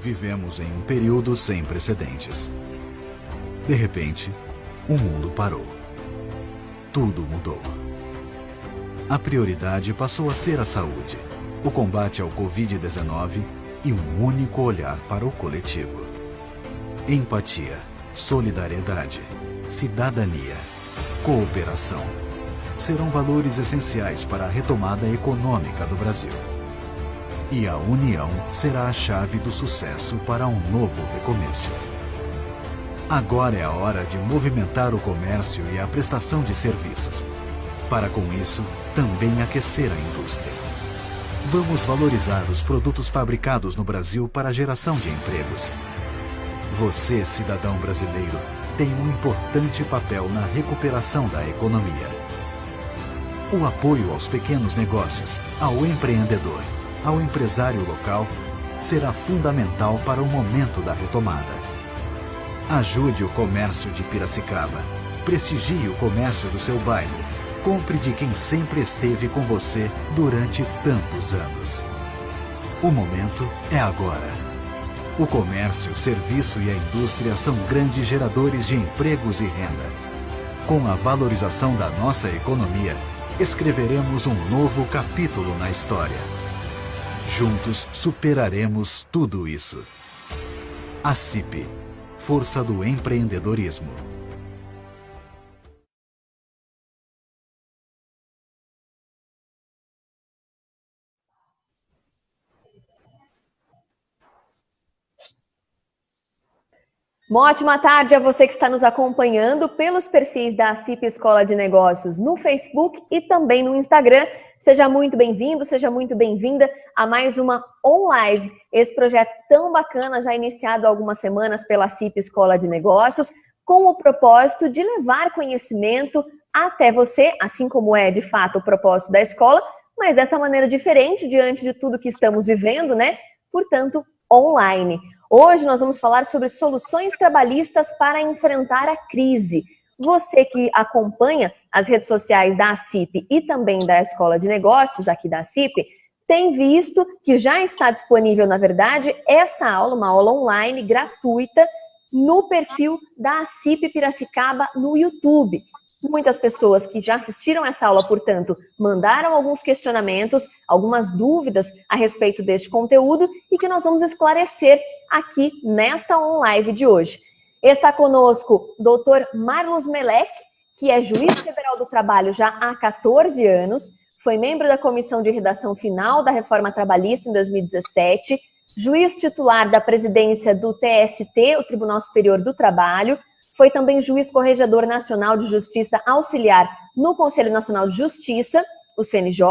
Vivemos em um período sem precedentes. De repente, o mundo parou. Tudo mudou. A prioridade passou a ser a saúde, o combate ao Covid-19 e um único olhar para o coletivo. Empatia, solidariedade, cidadania, cooperação serão valores essenciais para a retomada econômica do Brasil. E a união será a chave do sucesso para um novo recomeço. Agora é a hora de movimentar o comércio e a prestação de serviços, para com isso também aquecer a indústria. Vamos valorizar os produtos fabricados no Brasil para a geração de empregos. Você, cidadão brasileiro, tem um importante papel na recuperação da economia. O apoio aos pequenos negócios, ao empreendedor, ao empresário local, será fundamental para o momento da retomada. Ajude o comércio de Piracicaba. Prestigie o comércio do seu bairro. Compre de quem sempre esteve com você durante tantos anos. O momento é agora. O comércio, o serviço e a indústria são grandes geradores de empregos e renda. Com a valorização da nossa economia, escreveremos um novo capítulo na história. Juntos superaremos tudo isso. A CIP, Força do Empreendedorismo. Uma ótima tarde a você que está nos acompanhando pelos perfis da CIP Escola de Negócios no Facebook e também no Instagram. Seja muito bem-vindo, seja muito bem-vinda a mais uma OnLive, esse projeto tão bacana, já iniciado há algumas semanas pela CIP Escola de Negócios, com o propósito de levar conhecimento até você, assim como é de fato o propósito da escola, mas dessa maneira diferente diante de tudo que estamos vivendo, né? Portanto, online. Hoje nós vamos falar sobre soluções trabalhistas para enfrentar a crise. Você que acompanha as redes sociais da CIP e também da Escola de Negócios aqui da CIP, tem visto que já está disponível, na verdade, essa aula, uma aula online gratuita no perfil da CIP Piracicaba no YouTube. Muitas pessoas que já assistiram essa aula, portanto, mandaram alguns questionamentos, algumas dúvidas a respeito deste conteúdo e que nós vamos esclarecer aqui nesta OnLive de hoje. Está conosco o Dr. Marlos Melek, que é juiz federal do trabalho já há 14 anos, foi membro da comissão de redação final da reforma trabalhista em 2017, juiz titular da presidência do TST, o Tribunal Superior do Trabalho, foi também juiz corregedor nacional de justiça auxiliar no Conselho Nacional de Justiça, o CNJ,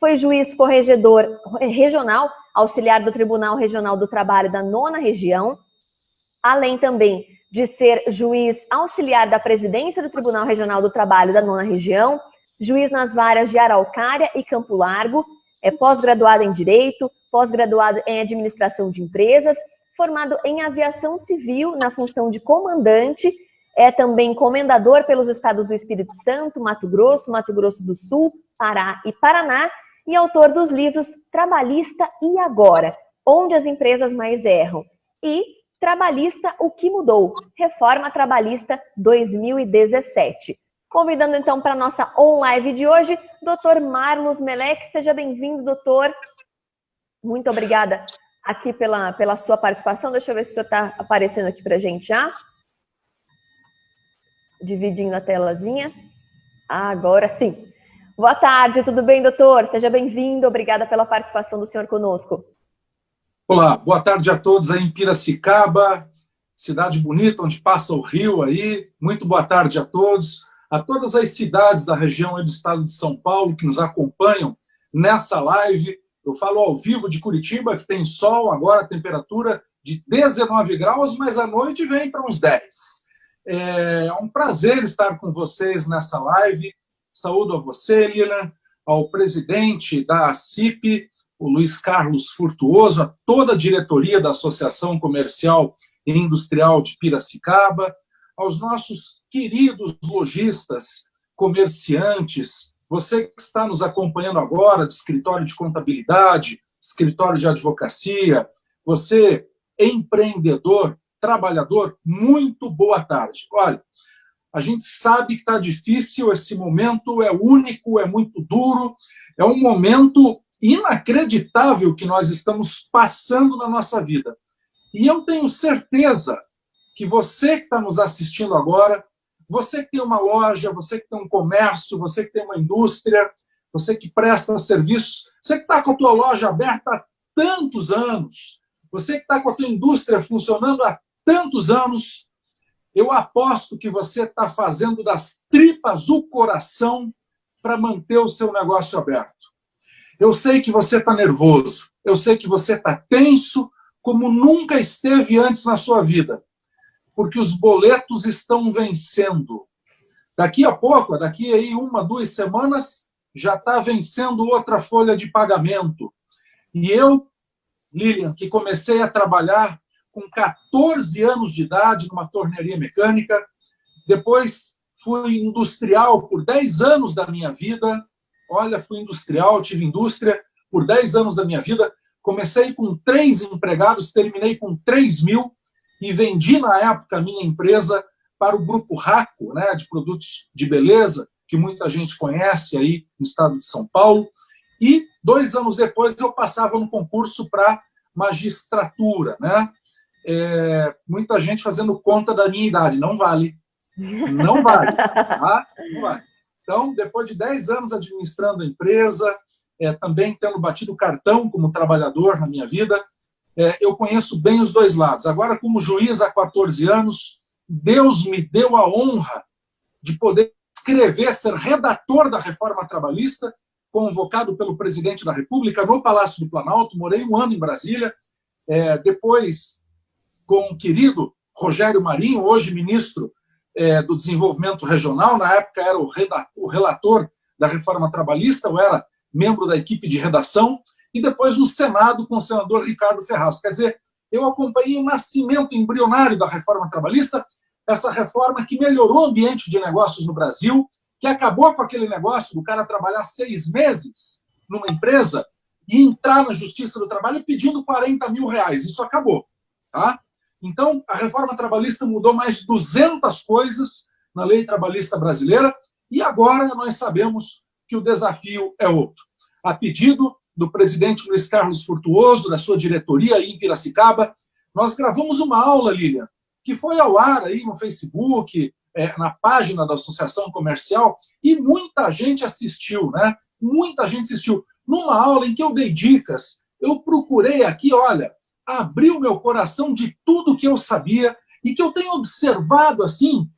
foi juiz corregedor regional auxiliar do Tribunal Regional do Trabalho da 9ª Região, além também de ser juiz auxiliar da presidência do Tribunal Regional do Trabalho da 9ª Região, juiz nas varas de Araucária e Campo Largo, é pós-graduado em Direito, pós-graduado em Administração de Empresas, formado em aviação civil na função de comandante, é também comendador pelos estados do Espírito Santo, Mato Grosso do Sul, Pará e Paraná, e autor dos livros Trabalhista e Agora, Onde as Empresas Mais Erram, e Trabalhista, o que Mudou, Reforma Trabalhista 2017. Convidando então para a nossa OnLive de hoje, Dr. Marlos Melek. Seja bem-vindo, doutor. Muito obrigada aqui pela sua participação. Deixa eu ver se o senhor está aparecendo aqui para a gente já. Dividindo a telazinha. Agora sim. Boa tarde, tudo bem, doutor? Seja bem-vindo. Obrigada pela participação do senhor conosco. Olá, boa tarde a todos aí em Piracicaba, cidade bonita, onde passa o rio aí. Muito boa tarde a todas as cidades da região e do estado de São Paulo que nos acompanham nessa live. Eu falo ao vivo de Curitiba, que tem sol, agora a temperatura de 19 graus, mas à noite vem para uns 10. É um prazer estar com vocês nessa live. Saúdo a você, Lilian, ao presidente da CIP, o Luiz Carlos Furtuoso, a toda a diretoria da Associação Comercial e Industrial de Piracicaba, aos nossos queridos lojistas, comerciantes, você que está nos acompanhando agora, de escritório de contabilidade, escritório de advocacia, você empreendedor, trabalhador, muito boa tarde. Olha, a gente sabe que está difícil, esse momento é único, é muito duro, é um momento inacreditável que nós estamos passando na nossa vida. E eu tenho certeza que você que está nos assistindo agora, você que tem uma loja, você que tem um comércio, você que tem uma indústria, você que presta serviços, você que está com a tua loja aberta há tantos anos, você que está com a tua indústria funcionando há tantos anos, eu aposto que você está fazendo das tripas o coração para manter o seu negócio aberto. Eu sei que você está nervoso, eu sei que você está tenso, como nunca esteve antes na sua vida, porque os boletos estão vencendo. Daqui a pouco, daqui aí 1, 2 semanas, já está vencendo outra folha de pagamento. E eu, Lilian, que comecei a trabalhar com 14 anos de idade numa tornearia mecânica, depois fui industrial por 10 anos da minha vida. Olha, fui industrial, tive indústria por 10 anos da minha vida. Comecei com 3 empregados, terminei com 3.000 e vendi, na época, a minha empresa para o Grupo Raco, né, de produtos de beleza, que muita gente conhece aí no estado de São Paulo. E 2 anos depois eu passava no concurso para magistratura, né? Muita gente fazendo conta da minha idade. Não vale. Não vale. Tá? Não vale. Então, depois de 10 anos administrando a empresa, também tendo batido cartão como trabalhador na minha vida, eu conheço bem os dois lados. Agora, como juiz há 14 anos, Deus me deu a honra de poder escrever, ser redator da reforma trabalhista, convocado pelo presidente da República no Palácio do Planalto. Morei 1 ano em Brasília, depois com o querido Rogério Marinho, hoje ministro do Desenvolvimento Regional, na época era o relator da reforma trabalhista, eu era membro da equipe de redação, e depois no Senado com o senador Ricardo Ferraz. Quer dizer, eu acompanhei o nascimento embrionário da reforma trabalhista, essa reforma que melhorou o ambiente de negócios no Brasil, que acabou com aquele negócio do cara trabalhar 6 meses numa empresa e entrar na Justiça do Trabalho pedindo R$40 mil. Isso acabou. Tá? Então, a reforma trabalhista mudou mais de 200 coisas na lei trabalhista brasileira e agora nós sabemos que o desafio é outro. A pedido do presidente Luiz Carlos Frutuoso, da sua diretoria aí em Piracicaba, nós gravamos uma aula, Lilian, que foi ao ar aí no Facebook, na página da Associação Comercial, e muita gente assistiu, né? Muita gente assistiu. Numa aula em que eu dei dicas, eu procurei aqui, olha, abrir o meu coração de tudo que eu sabia e que eu tenho observado, assim,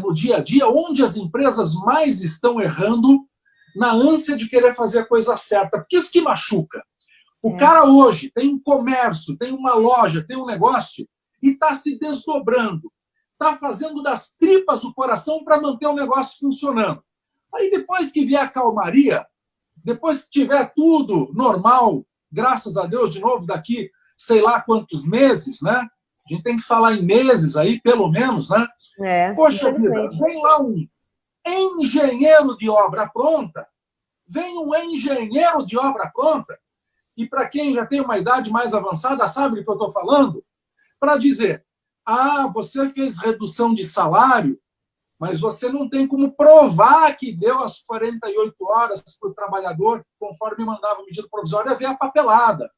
no dia a dia, onde as empresas mais estão errando na ânsia de querer fazer a coisa certa. Porque isso que machuca. O cara hoje tem um comércio, tem uma loja, tem um negócio e está se desdobrando. Está fazendo das tripas o coração para manter o negócio funcionando. Aí depois que vier a calmaria, depois que tiver tudo normal, graças a Deus, de novo, daqui sei lá quantos meses, né? A gente tem que falar em meses aí, pelo menos, né? Poxa vida, vem lá um engenheiro de obra pronta, e para quem já tem uma idade mais avançada, sabe do que eu estou falando? Para dizer, você fez redução de salário, mas você não tem como provar que deu as 48 horas para o trabalhador, conforme mandava a medida provisória, ver a papelada.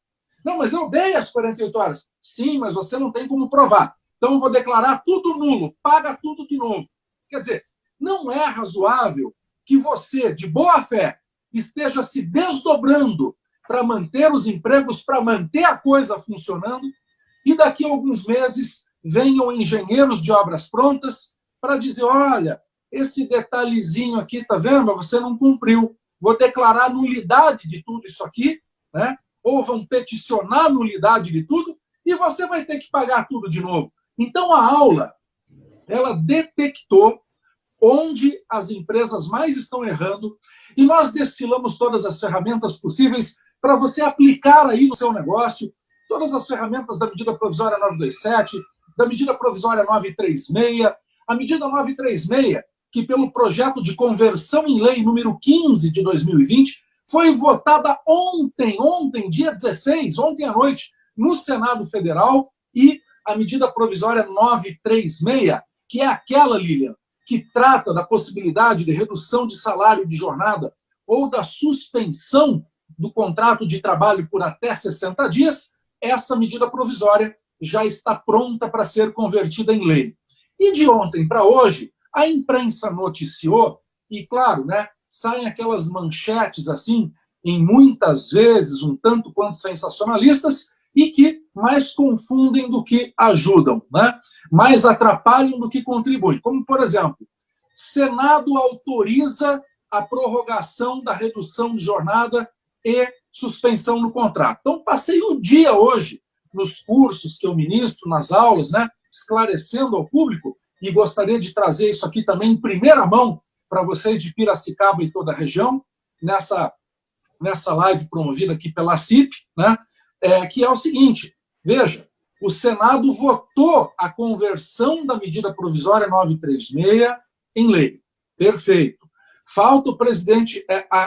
Não, mas eu dei as 48 horas. Sim, mas você não tem como provar. Então eu vou declarar tudo nulo, paga tudo de novo. Quer dizer, não é razoável que você, de boa fé, esteja se desdobrando para manter os empregos, para manter a coisa funcionando, e daqui a alguns meses venham engenheiros de obras prontas para dizer, olha, esse detalhezinho aqui, tá vendo? Você não cumpriu. Vou declarar nulidade de tudo isso aqui, né? Ou vão peticionar a nulidade de tudo, e você vai ter que pagar tudo de novo. Então, a aula, ela detectou onde as empresas mais estão errando, e nós desfilamos todas as ferramentas possíveis para você aplicar aí no seu negócio, todas as ferramentas da medida provisória 927, da medida provisória 936, a medida 936, que pelo projeto de conversão em lei número 15 de 2020, foi votada ontem, dia 16, ontem à noite, no Senado Federal, e a medida provisória 936, que é aquela, Lilian, que trata da possibilidade de redução de salário de jornada ou da suspensão do contrato de trabalho por até 60 dias, essa medida provisória já está pronta para ser convertida em lei. E de ontem para hoje, a imprensa noticiou, e claro, né, saem aquelas manchetes assim, em muitas vezes um tanto quanto sensacionalistas, e que mais confundem do que ajudam, né? Mais atrapalham do que contribuem. Como, por exemplo, Senado autoriza a prorrogação da redução de jornada e suspensão no contrato. Então, passei o dia hoje nos cursos que eu ministro, nas aulas, né, esclarecendo ao público, e gostaria de trazer isso aqui também em primeira mão para vocês de Piracicaba e toda a região, nessa live promovida aqui pela CIP, né, que é o seguinte, veja, o Senado votou a conversão da medida provisória 936 em lei. Perfeito. Falta o presidente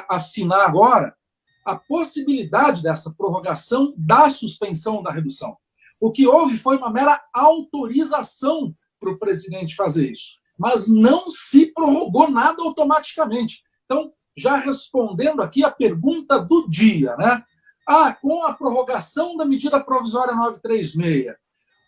assinar agora a possibilidade dessa prorrogação da suspensão da redução. O que houve foi uma mera autorização para o presidente fazer isso, mas não se prorrogou nada automaticamente. Então, já respondendo aqui a pergunta do dia, né? Com a prorrogação da medida provisória 936,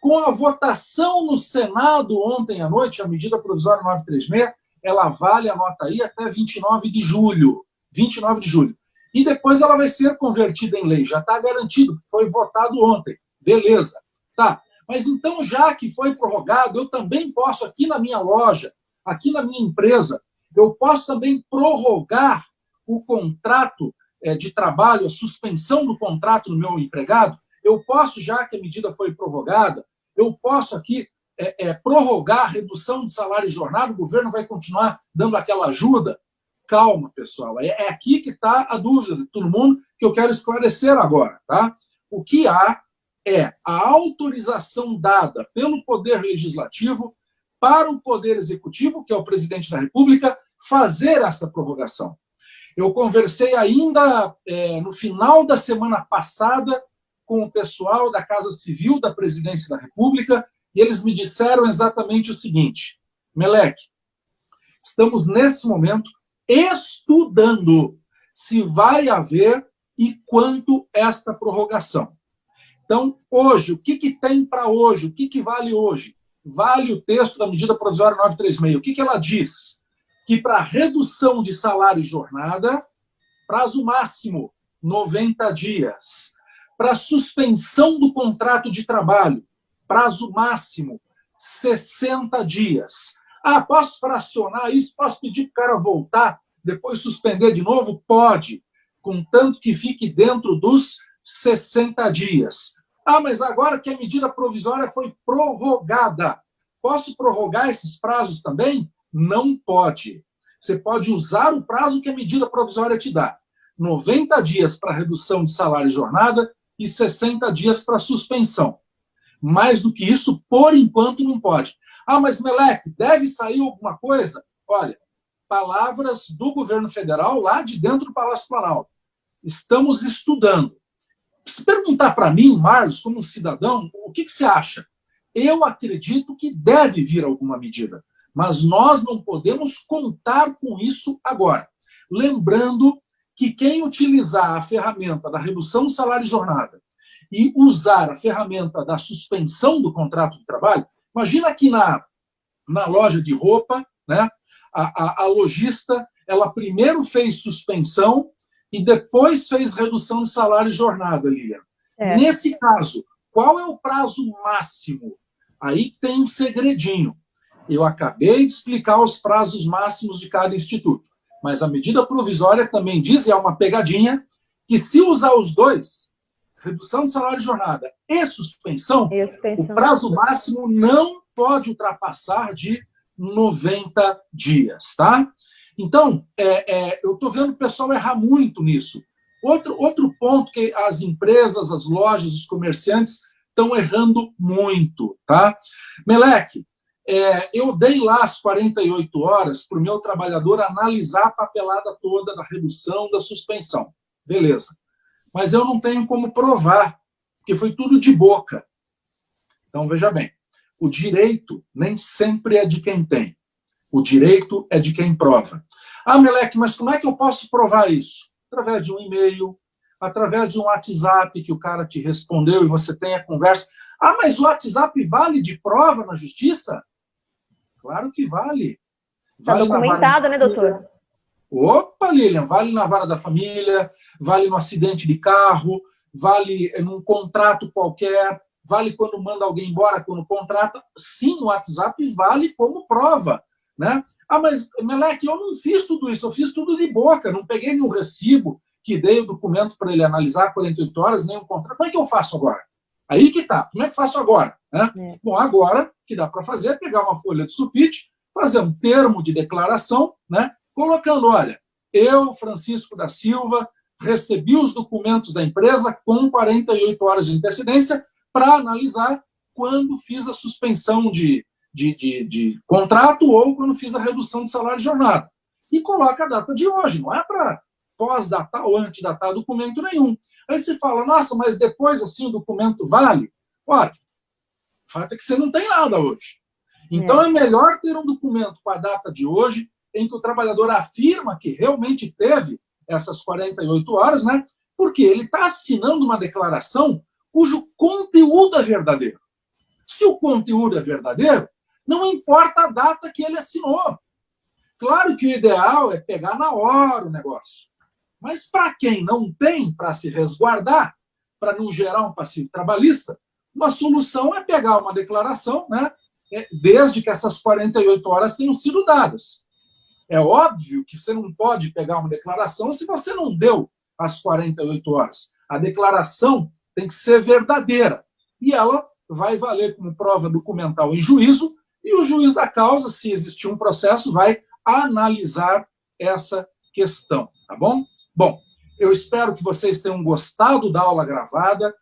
com a votação no Senado ontem à noite, a medida provisória 936, ela vale, anota aí, até 29 de julho. 29 de julho. E depois ela vai ser convertida em lei. Já está garantido, foi votado ontem. Beleza. Tá. Mas então, já que foi prorrogado, eu também posso, aqui na minha loja, aqui na minha empresa, eu posso também prorrogar o contrato de trabalho, a suspensão do contrato do meu empregado. Eu posso, já que a medida foi prorrogada, eu posso aqui prorrogar a redução de salário e jornada, o governo vai continuar dando aquela ajuda. Calma, pessoal, é aqui que está a dúvida de todo mundo que eu quero esclarecer agora. Tá? O que há é a autorização dada pelo Poder Legislativo para o Poder Executivo, que é o presidente da República, fazer essa prorrogação. Eu conversei ainda no final da semana passada com o pessoal da Casa Civil da Presidência da República e eles me disseram exatamente o seguinte: Meleque, estamos nesse momento estudando se vai haver e quanto esta prorrogação. Então, hoje, o que tem para hoje? O que vale hoje? Vale o texto da medida provisória 936. O que ela diz? Que para redução de salário e jornada, prazo máximo, 90 dias. Para suspensão do contrato de trabalho, prazo máximo, 60 dias. Posso fracionar isso? Posso pedir para o cara voltar, depois suspender de novo? Pode, contanto que fique dentro dos 60 dias. Mas agora que a medida provisória foi prorrogada, posso prorrogar esses prazos também? Não pode. Você pode usar o prazo que a medida provisória te dá. 90 dias para redução de salário e jornada e 60 dias para suspensão. Mais do que isso, por enquanto, não pode. Mas, Meleque, deve sair alguma coisa? Olha, palavras do governo federal lá de dentro do Palácio Planalto. Estamos estudando. Se perguntar para mim, Marlos, como um cidadão, o que você acha? Eu acredito que deve vir alguma medida, mas nós não podemos contar com isso agora. Lembrando que quem utilizar a ferramenta da redução do salário e jornada e usar a ferramenta da suspensão do contrato de trabalho, imagina que na loja de roupa, né, a lojista, ela primeiro fez suspensão e depois fez redução de salário e jornada, Lilian. Nesse caso, qual é o prazo máximo? Aí tem um segredinho. Eu acabei de explicar os prazos máximos de cada instituto, mas a medida provisória também diz, e é uma pegadinha, que se usar os dois, redução de salário e jornada e suspensão, o prazo máximo não pode ultrapassar de 90 dias, tá? Então, eu estou vendo o pessoal errar muito nisso. Outro ponto que as empresas, as lojas, os comerciantes estão errando muito, tá? Meleque, eu dei lá as 48 horas para o meu trabalhador analisar a papelada toda da redução, da suspensão. Beleza. Mas eu não tenho como provar, porque foi tudo de boca. Então, veja bem, o direito nem sempre é de quem tem. O direito é de quem prova. Ah, Meleque, mas como é que eu posso provar isso? Através de um e-mail, através de um WhatsApp que o cara te respondeu e você tem a conversa. Ah, mas o WhatsApp vale de prova na justiça? Claro que vale. Está documentado, né, doutor? Opa, Lilian, vale na vara da família, vale no acidente de carro, vale num contrato qualquer, vale quando manda alguém embora, quando contrata. Sim, o WhatsApp vale como prova, né? Ah, mas, Meleque, eu não fiz tudo isso, eu fiz tudo de boca, não peguei nenhum recibo que dei o documento para ele analisar 48 horas, nem um contrato. Como é que eu faço agora? Aí que tá. Como é que faço agora? Né? Bom, agora, o que dá para fazer é pegar uma folha de sulfite, fazer um termo de declaração, né? Colocando, olha, eu, Francisco da Silva, recebi os documentos da empresa com 48 horas de antecedência para analisar quando fiz a suspensão de contrato ou quando fiz a redução de salário de jornada. E coloca a data de hoje, não é para pós-datar ou antedatar documento nenhum. Aí você fala, nossa, mas depois assim o documento vale? Olha, o fato é que você não tem nada hoje. Então é melhor ter um documento com a data de hoje, em que o trabalhador afirma que realmente teve essas 48 horas, né? Porque ele está assinando uma declaração cujo conteúdo é verdadeiro. Se o conteúdo é verdadeiro, não importa a data que ele assinou. Claro que o ideal é pegar na hora o negócio. Mas para quem não tem, para se resguardar, para não gerar um passivo trabalhista, uma solução é pegar uma declaração, né? Desde que essas 48 horas tenham sido dadas. É óbvio que você não pode pegar uma declaração se você não deu as 48 horas. A declaração tem que ser verdadeira. E ela vai valer como prova documental em juízo, e o juiz da causa, se existir um processo, vai analisar essa questão, tá bom? Bom, eu espero que vocês tenham gostado da aula gravada.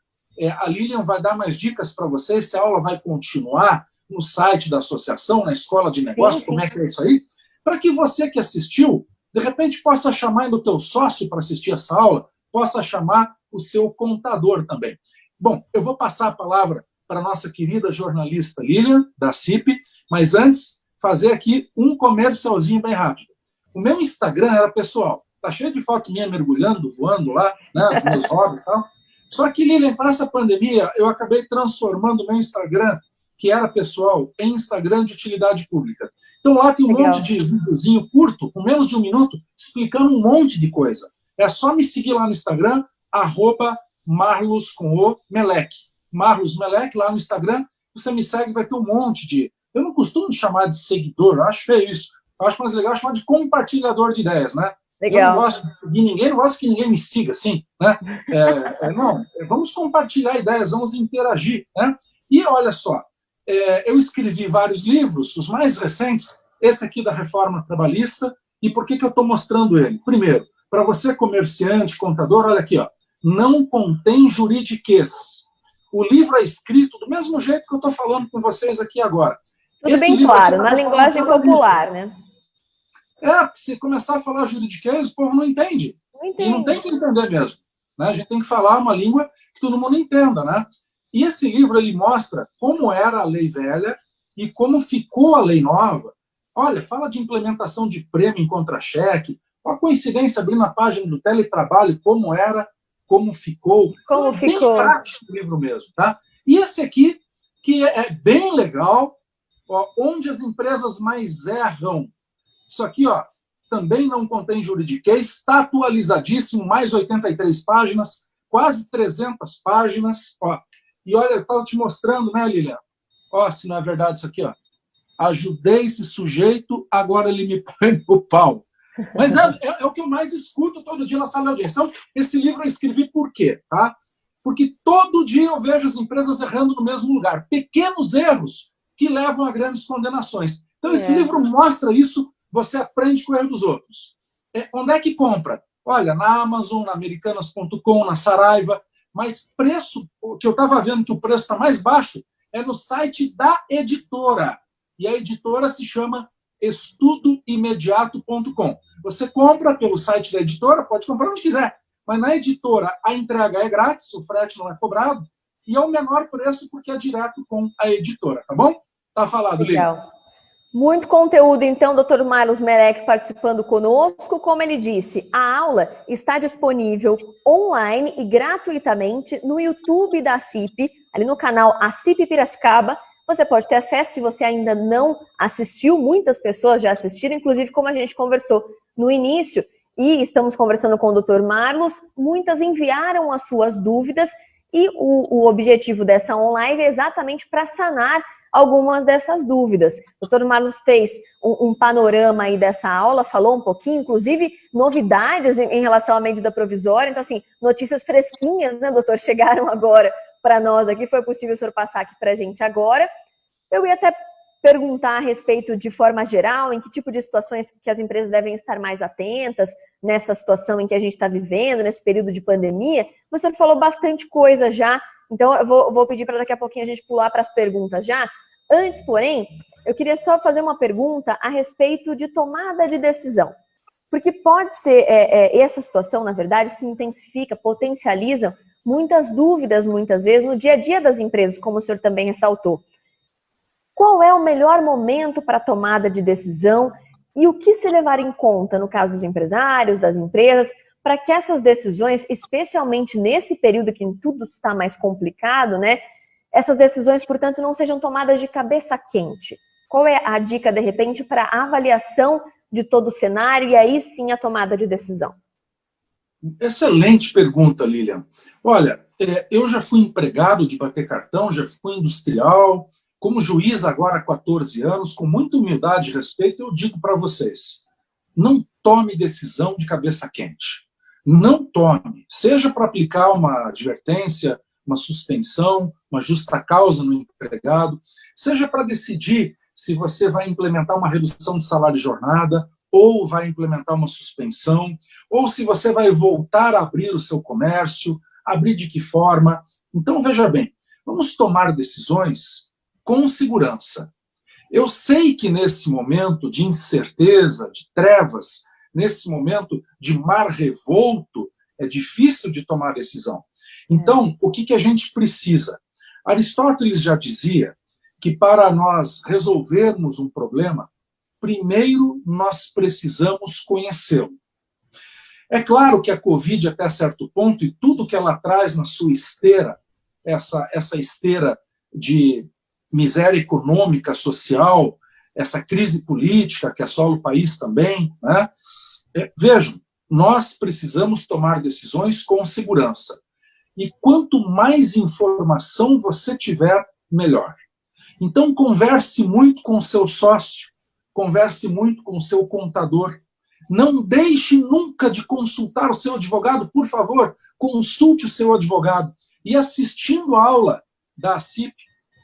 A Lilian vai dar mais dicas para vocês, se a aula vai continuar no site da associação, na Escola de Negócios, como é que é isso aí, para que você que assistiu, de repente possa chamar ainda o teu sócio para assistir essa aula, possa chamar o seu contador também. Bom, eu vou passar a palavra para a nossa querida jornalista Lilian, da CIP, mas antes, fazer aqui um comercialzinho bem rápido. O meu Instagram era pessoal, tá cheio de foto minha mergulhando, voando lá, né, os meus hobbies e tal. Só que, Lilian, para essa pandemia, eu acabei transformando o meu Instagram, que era pessoal, em Instagram de utilidade pública. Então lá tem um monte de videozinho curto, com menos de 1 minuto, explicando um monte de coisa. É só me seguir lá no Instagram, @marlos_melec. Marlos Melec, lá no Instagram, você me segue, vai ter um monte de... Eu não costumo chamar de seguidor, eu acho feio isso. Eu acho mais legal chamar de compartilhador de ideias, né? Legal. Eu não gosto de seguir ninguém, não gosto que ninguém me siga, assim, né? Não, vamos compartilhar ideias, vamos interagir, né? E olha só, eu escrevi vários livros, os mais recentes, esse aqui da Reforma Trabalhista, e por que eu estou mostrando ele? Primeiro, para você comerciante, contador, olha aqui, ó, não contém juridiquês. O livro é escrito do mesmo jeito que eu estou falando com vocês aqui agora. Tudo bem claro, na linguagem popular, né? Porque se começar a falar juridiquês, o povo não entende. Não entende. E não tem que entender mesmo. Né? A gente tem que falar uma língua que todo mundo entenda, né? E esse livro, ele mostra como era a lei velha e como ficou a lei nova. Olha, fala de implementação de prêmio em contra-cheque, a coincidência, abrindo a página do teletrabalho, como era, como ficou. Como ficou. Bem prático o livro mesmo, tá? E esse aqui, que é bem legal, ó, onde as empresas mais erram. Isso aqui, ó, também não contém juridiquês, está atualizadíssimo, mais 83 páginas, quase 300 páginas, ó. E olha, eu estava te mostrando, né, Lilian? Ó, se não é verdade isso aqui, ó. Ajudei esse sujeito, agora ele me põe no pau. Mas é o que eu mais escuto todo dia na sala de audiência. Então, esse livro eu escrevi por quê? Tá? Porque todo dia eu vejo as empresas errando no mesmo lugar. Pequenos erros que levam a grandes condenações. Então, esse livro mostra isso, você aprende com o erro dos outros. Onde é que compra? Olha, na Amazon, na Americanas.com, na Saraiva. Mas preço, que eu estava vendo que o preço está mais baixo, é no site da editora. E a editora se chama estudoimediato.com. Você compra pelo site da editora, pode comprar onde quiser. Mas na editora a entrega é grátis, o frete não é cobrado. e ao menor preço, porque é direto com a editora, tá bom? Tá falado, Legal. Lívia. Muito conteúdo, então, Dr. Marlos Melek participando conosco. Como ele disse, a aula está disponível online e gratuitamente no YouTube da CIP, ali no canal ACIP Piracicaba. Você pode ter acesso se você ainda não assistiu, muitas pessoas já assistiram, inclusive como a gente conversou no início, e estamos conversando com o Dr. Marlos, muitas enviaram as suas dúvidas e o objetivo dessa online é exatamente para sanar algumas dessas dúvidas. O Dr. Marlos fez um panorama aí dessa aula, falou um pouquinho, inclusive novidades em relação à medida provisória. Então, assim, notícias fresquinhas, né, doutor, chegaram agora para nós aqui, foi possível o senhor passar aqui para a gente agora. Eu ia até perguntar a respeito de forma geral, em que tipo de situações que as empresas devem estar mais atentas nessa situação em que a gente está vivendo, nesse período de pandemia. O senhor falou bastante coisa já, então eu vou pedir para daqui a pouquinho a gente pular para as perguntas já. Antes, porém, eu queria só fazer uma pergunta a respeito de tomada de decisão. Porque pode ser, essa situação, na verdade, se intensifica, potencializa muitas dúvidas, muitas vezes, no dia a dia das empresas, como o senhor também ressaltou. Qual é o melhor momento para a tomada de decisão e o que se levar em conta no caso dos empresários, das empresas, para que essas decisões, especialmente nesse período que tudo está mais complicado, né? Essas decisões, portanto, não sejam tomadas de cabeça quente. Qual é a dica, de repente, para a avaliação de todo o cenário e aí sim a tomada de decisão? Excelente pergunta, Lilian. Olha, eu já fui empregado de bater cartão, já fui industrial, como juiz agora há 14 anos, com muita humildade e respeito, eu digo para vocês, não tome decisão de cabeça quente. Não tome, seja para aplicar uma advertência, uma suspensão, uma justa causa no empregado, seja para decidir se você vai implementar uma redução de salário e jornada, ou vai implementar uma suspensão, ou se você vai voltar a abrir o seu comércio, abrir de que forma. Então, veja bem, vamos tomar decisões com segurança. Eu sei que nesse momento de incerteza, de trevas, nesse momento de mar revolto, é difícil de tomar decisão. Então, o que a gente precisa? Aristóteles já dizia que para nós resolvermos um problema, primeiro nós precisamos conhecê-lo. É claro que a Covid, até certo ponto, e tudo que ela traz na sua esteira, essa esteira de miséria econômica, social, essa crise política que assola o país também, né? Vejam, nós precisamos tomar decisões com segurança. E quanto mais informação você tiver, melhor. Então, converse muito com o seu sócio, converse muito com o seu contador. Não deixe nunca de consultar o seu advogado, por favor, consulte o seu advogado. E assistindo a aula da ACIP,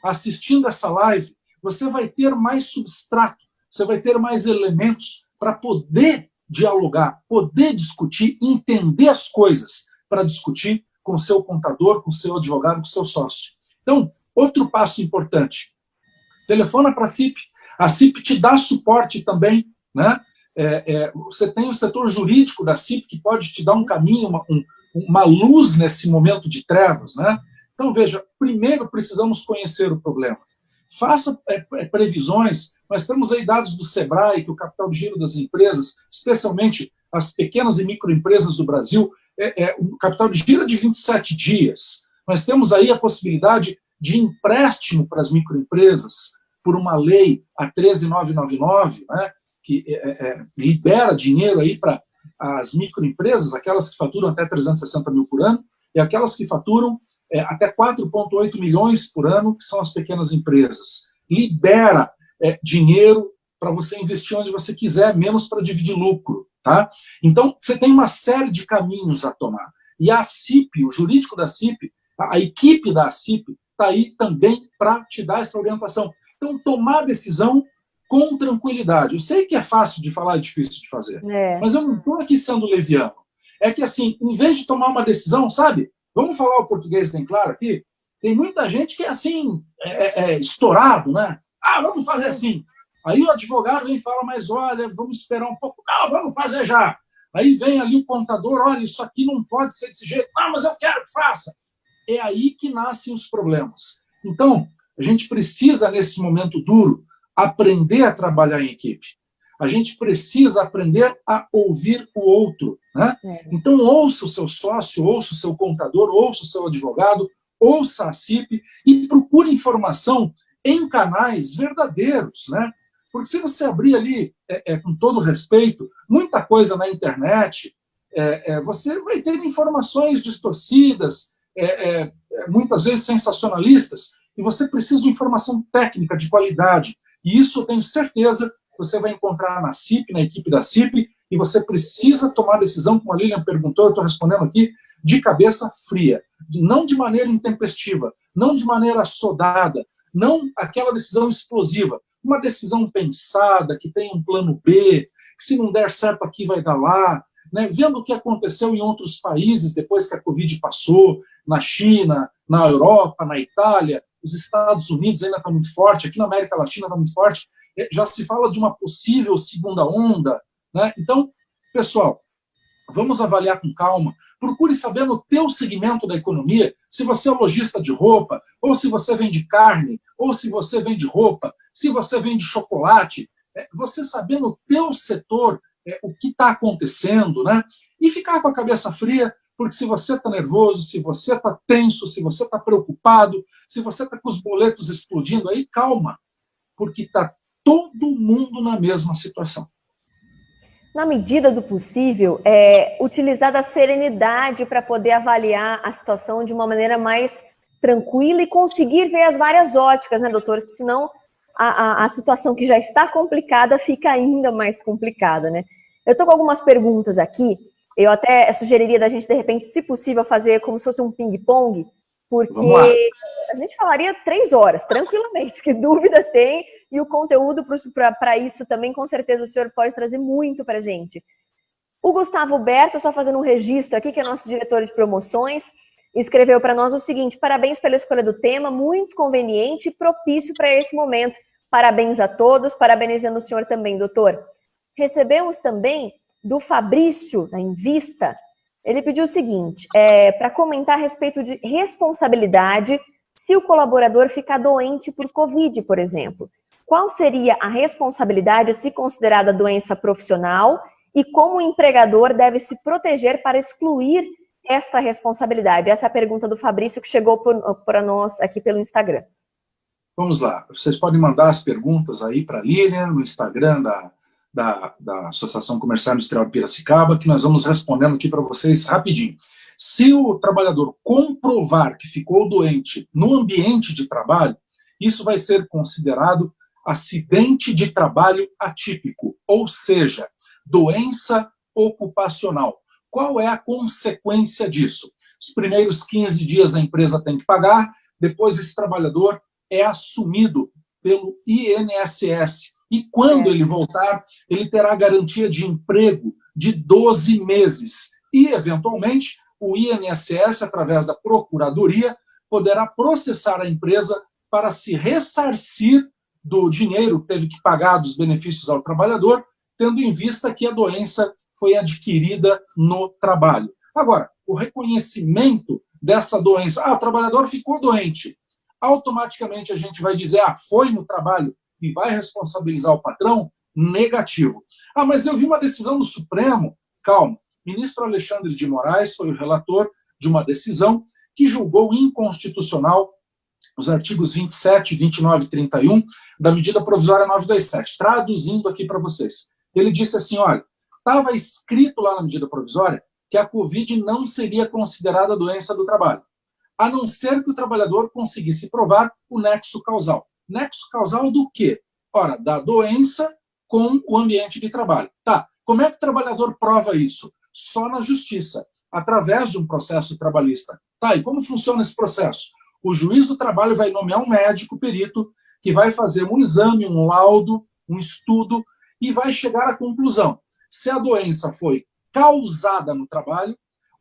assistindo essa live, você vai ter mais substrato, você vai ter mais elementos para poder dialogar, poder discutir, entender as coisas para discutir com o seu contador, com o seu advogado, com o seu sócio. Então, outro passo importante, telefona para a CIP. A CIP te dá suporte também, né? Você tem o setor jurídico da CIP que pode te dar um caminho, uma luz nesse momento de trevas, né? Então, veja, primeiro precisamos conhecer o problema. Faça previsões. Nós temos aí dados do Sebrae, que o capital de giro das empresas, especialmente as pequenas e microempresas do Brasil, o capital de giro é de 27 dias. Nós temos aí a possibilidade de empréstimo para as microempresas, por uma lei, a 13.999, né, que libera dinheiro aí para as microempresas, aquelas que faturam até 360 mil por ano, e aquelas que faturam até 4,8 milhões por ano, que são as pequenas empresas. Libera dinheiro para você investir onde você quiser, menos para dividir lucro. Tá? Então, você tem uma série de caminhos a tomar. E a CIP, o jurídico da CIP, a equipe da CIP, está aí também para te dar essa orientação. Então, tomar decisão com tranquilidade. Eu sei que é fácil de falar, é difícil de fazer. Mas eu não estou aqui sendo leviano. É que, assim, em vez de tomar uma decisão, sabe? Vamos falar o português bem claro aqui. Tem muita gente que é, assim, estourado, né? Ah, vamos fazer assim. Aí o advogado vem e fala, mas olha, vamos esperar um pouco. Não, vamos fazer já. Aí vem ali o contador, olha, isso aqui não pode ser desse jeito. Não, mas eu quero que faça. é aí que nascem os problemas. Então, a gente precisa, nesse momento duro, aprender a trabalhar em equipe. A gente precisa aprender a ouvir o outro, né? Então, ouça o seu sócio, ouça o seu contador, ouça o seu advogado, ouça a CIP e procure informação em canais verdadeiros, né? Porque se você abrir ali, com todo respeito, muita coisa na internet, você vai ter informações distorcidas, muitas vezes sensacionalistas, e você precisa de informação técnica de qualidade. E isso eu tenho certeza que você vai encontrar na CIP, na equipe da CIP, e você precisa tomar decisão, como a Lilian perguntou, eu estou respondendo aqui, de cabeça fria, não de maneira intempestiva, não de maneira assodada, não aquela decisão explosiva, uma decisão pensada, que tem um plano B, que se não der certo aqui vai dar lá, né? Vendo o que aconteceu em outros países depois que a Covid passou, na China, na Europa, na Itália, os Estados Unidos ainda está muito forte, aqui na América Latina está muito forte, já se fala de uma possível segunda onda, né? Então, pessoal, vamos avaliar com calma, procure saber no teu segmento da economia, se você é lojista de roupa, ou se você vende carne, ou se você vende roupa, se você vende chocolate, você saber no teu setor o que está acontecendo, né? E ficar com a cabeça fria, porque se você está nervoso, se você está tenso, se você está preocupado, se você está com os boletos explodindo, aí calma, porque está todo mundo na mesma situação. Na medida do possível, utilizar da serenidade para poder avaliar a situação de uma maneira mais tranquila e conseguir ver as várias óticas, né, doutor? Porque senão a situação que já está complicada fica ainda mais complicada, né? Eu estou com algumas perguntas aqui, eu até sugeriria da gente, de repente, se possível, fazer como se fosse um ping-pong, porque a gente falaria 3 horas, tranquilamente, porque dúvida tem, e o conteúdo para isso também, com certeza, o senhor pode trazer muito para a gente. O Gustavo Berto, só fazendo um registro aqui, que é nosso diretor de promoções, escreveu para nós o seguinte: parabéns pela escolha do tema, muito conveniente e propício para esse momento. Parabéns a todos, parabenizando o senhor também, doutor. Recebemos também do Fabrício, da Invista, ele pediu o seguinte, para comentar a respeito de responsabilidade se o colaborador ficar doente por Covid, por exemplo. Qual seria a responsabilidade se considerada doença profissional e como o empregador deve se proteger para excluir esta responsabilidade? Essa é a pergunta do Fabrício, que chegou para nós aqui pelo Instagram. Vamos lá, vocês podem mandar as perguntas aí para a Lilian no Instagram da Associação Comercial Industrial de Piracicaba, que nós vamos respondendo aqui para vocês rapidinho. Se o trabalhador comprovar que ficou doente no ambiente de trabalho, isso vai ser considerado acidente de trabalho atípico, ou seja, doença ocupacional. Qual é a consequência disso? Os primeiros 15 dias a empresa tem que pagar, depois esse trabalhador é assumido pelo INSS. E quando ele voltar, ele terá garantia de emprego de 12 meses. E, eventualmente, o INSS, através da Procuradoria, poderá processar a empresa para se ressarcir do dinheiro que teve que pagar dos benefícios ao trabalhador, tendo em vista que a doença foi adquirida no trabalho. Agora, o reconhecimento dessa doença, o trabalhador ficou doente, automaticamente a gente vai dizer, foi no trabalho e vai responsabilizar o patrão? Negativo. Mas eu vi uma decisão do Supremo, calma, o ministro Alexandre de Moraes foi o relator de uma decisão que julgou inconstitucional os artigos 27, 29 e 31 da medida provisória 927, traduzindo aqui para vocês. Ele disse assim, olha, estava escrito lá na medida provisória que a Covid não seria considerada doença do trabalho, a não ser que o trabalhador conseguisse provar o nexo causal. Nexo causal do quê? Ora, da doença com o ambiente de trabalho. Tá, como é que o trabalhador prova isso? Só na justiça, através de um processo trabalhista. Tá, e como funciona esse processo? O juiz do trabalho vai nomear um médico perito que vai fazer um exame, um laudo, um estudo e vai chegar à conclusão se a doença foi causada no trabalho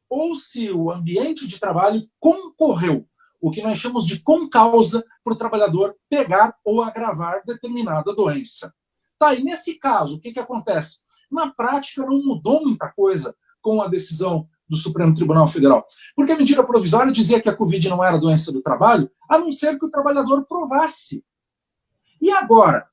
ou se o ambiente de trabalho concorreu, o que nós chamamos de concausa, para o trabalhador pegar ou agravar determinada doença. Tá, e nesse caso, o que acontece? Na prática, não mudou muita coisa com a decisão do Supremo Tribunal Federal? Porque a medida provisória dizia que a Covid não era doença do trabalho, a não ser que o trabalhador provasse. E agora,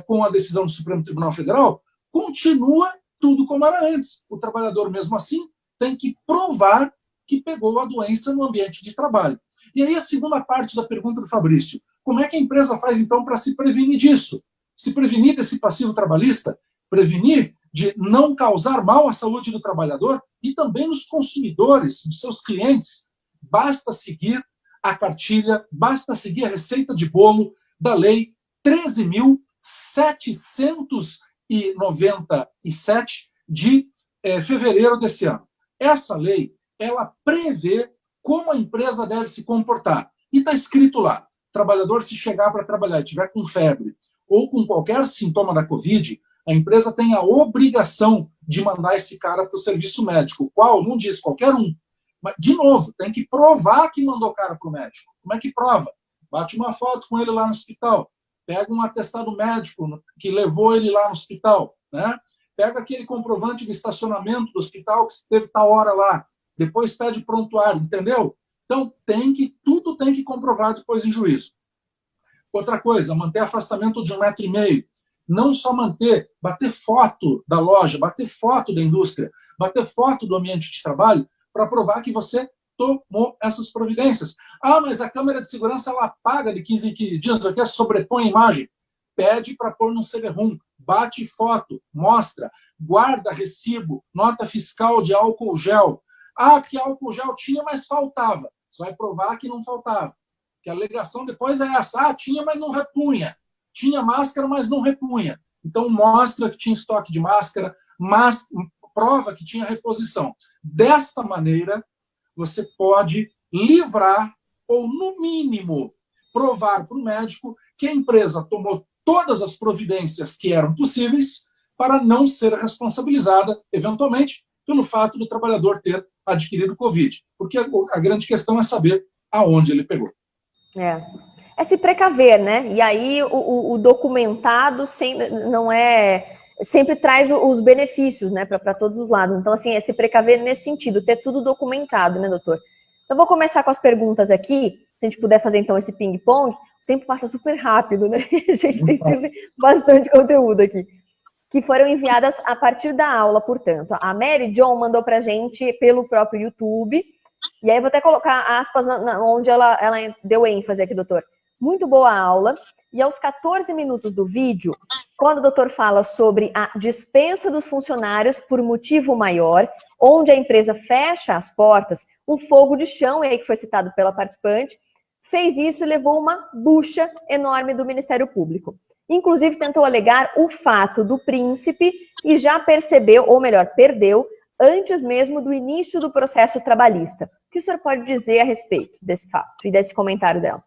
com a decisão do Supremo Tribunal Federal, continua tudo como era antes. O trabalhador, mesmo assim, tem que provar que pegou a doença no ambiente de trabalho. E aí a segunda parte da pergunta do Fabrício: como é que a empresa faz, então, para se prevenir disso? Se prevenir desse passivo trabalhista, prevenir de não causar mal à saúde do trabalhador e também nos consumidores, dos seus clientes. Basta seguir a cartilha, basta seguir a receita de bolo da Lei 13.797 de fevereiro desse ano. Essa lei, ela prevê como a empresa deve se comportar. E está escrito lá: o trabalhador, se chegar para trabalhar e tiver com febre ou com qualquer sintoma da Covid, a empresa tem a obrigação de mandar esse cara para o serviço médico. Qual? Não diz, qualquer um. Mas, de novo, tem que provar que mandou o cara para o médico. Como é que prova? Bate uma foto com ele lá no hospital, pega um atestado médico que levou ele lá no hospital, né? Pega aquele comprovante de estacionamento do hospital que esteve tal hora lá, depois pede prontuário, entendeu? Então, tudo tem que comprovar depois em juízo. Outra coisa, manter afastamento de 1,5 metro. Não só manter, bater foto da loja, bater foto da indústria, bater foto do ambiente de trabalho, para provar que você tomou essas providências. Ah, mas a câmera de segurança ela apaga de 15 em 15 dias, ou quer sobrepõe a imagem. Pede para pôr no CD-ROM, bate foto, mostra, guarda recibo, nota fiscal de álcool gel. Ah, porque álcool gel tinha, mas faltava. Você vai provar que não faltava. Que a alegação depois é essa: tinha, mas não repunha. Tinha máscara, mas não repunha. Então, mostra que tinha estoque de máscara, mas prova que tinha reposição. Desta maneira, você pode livrar, ou, no mínimo, provar para o médico que a empresa tomou todas as providências que eram possíveis para não ser responsabilizada, eventualmente, pelo fato do trabalhador ter adquirido Covid. Porque a grande questão é saber aonde ele pegou. É se precaver, né? E aí o documentado sempre traz os benefícios, né, para todos os lados. Então, assim, é se precaver nesse sentido, ter tudo documentado, né, doutor? Então, vou começar com as perguntas aqui. Se a gente puder fazer, então, esse ping-pong, o tempo passa super rápido, né? A gente tem sempre bastante conteúdo aqui. Que foram enviadas a partir da aula, portanto. A Mary John mandou para a gente pelo próprio YouTube. E aí, vou até colocar aspas onde ela deu ênfase aqui, doutor. Muito boa aula. E aos 14 minutos do vídeo, quando o doutor fala sobre a dispensa dos funcionários por motivo maior, onde a empresa fecha as portas, o fogo de chão, aí que foi citado pela participante, fez isso e levou uma bucha enorme do Ministério Público. Inclusive, tentou alegar o fato do príncipe e já percebeu, ou melhor, perdeu, antes mesmo do início do processo trabalhista. O que o senhor pode dizer a respeito desse fato e desse comentário dela?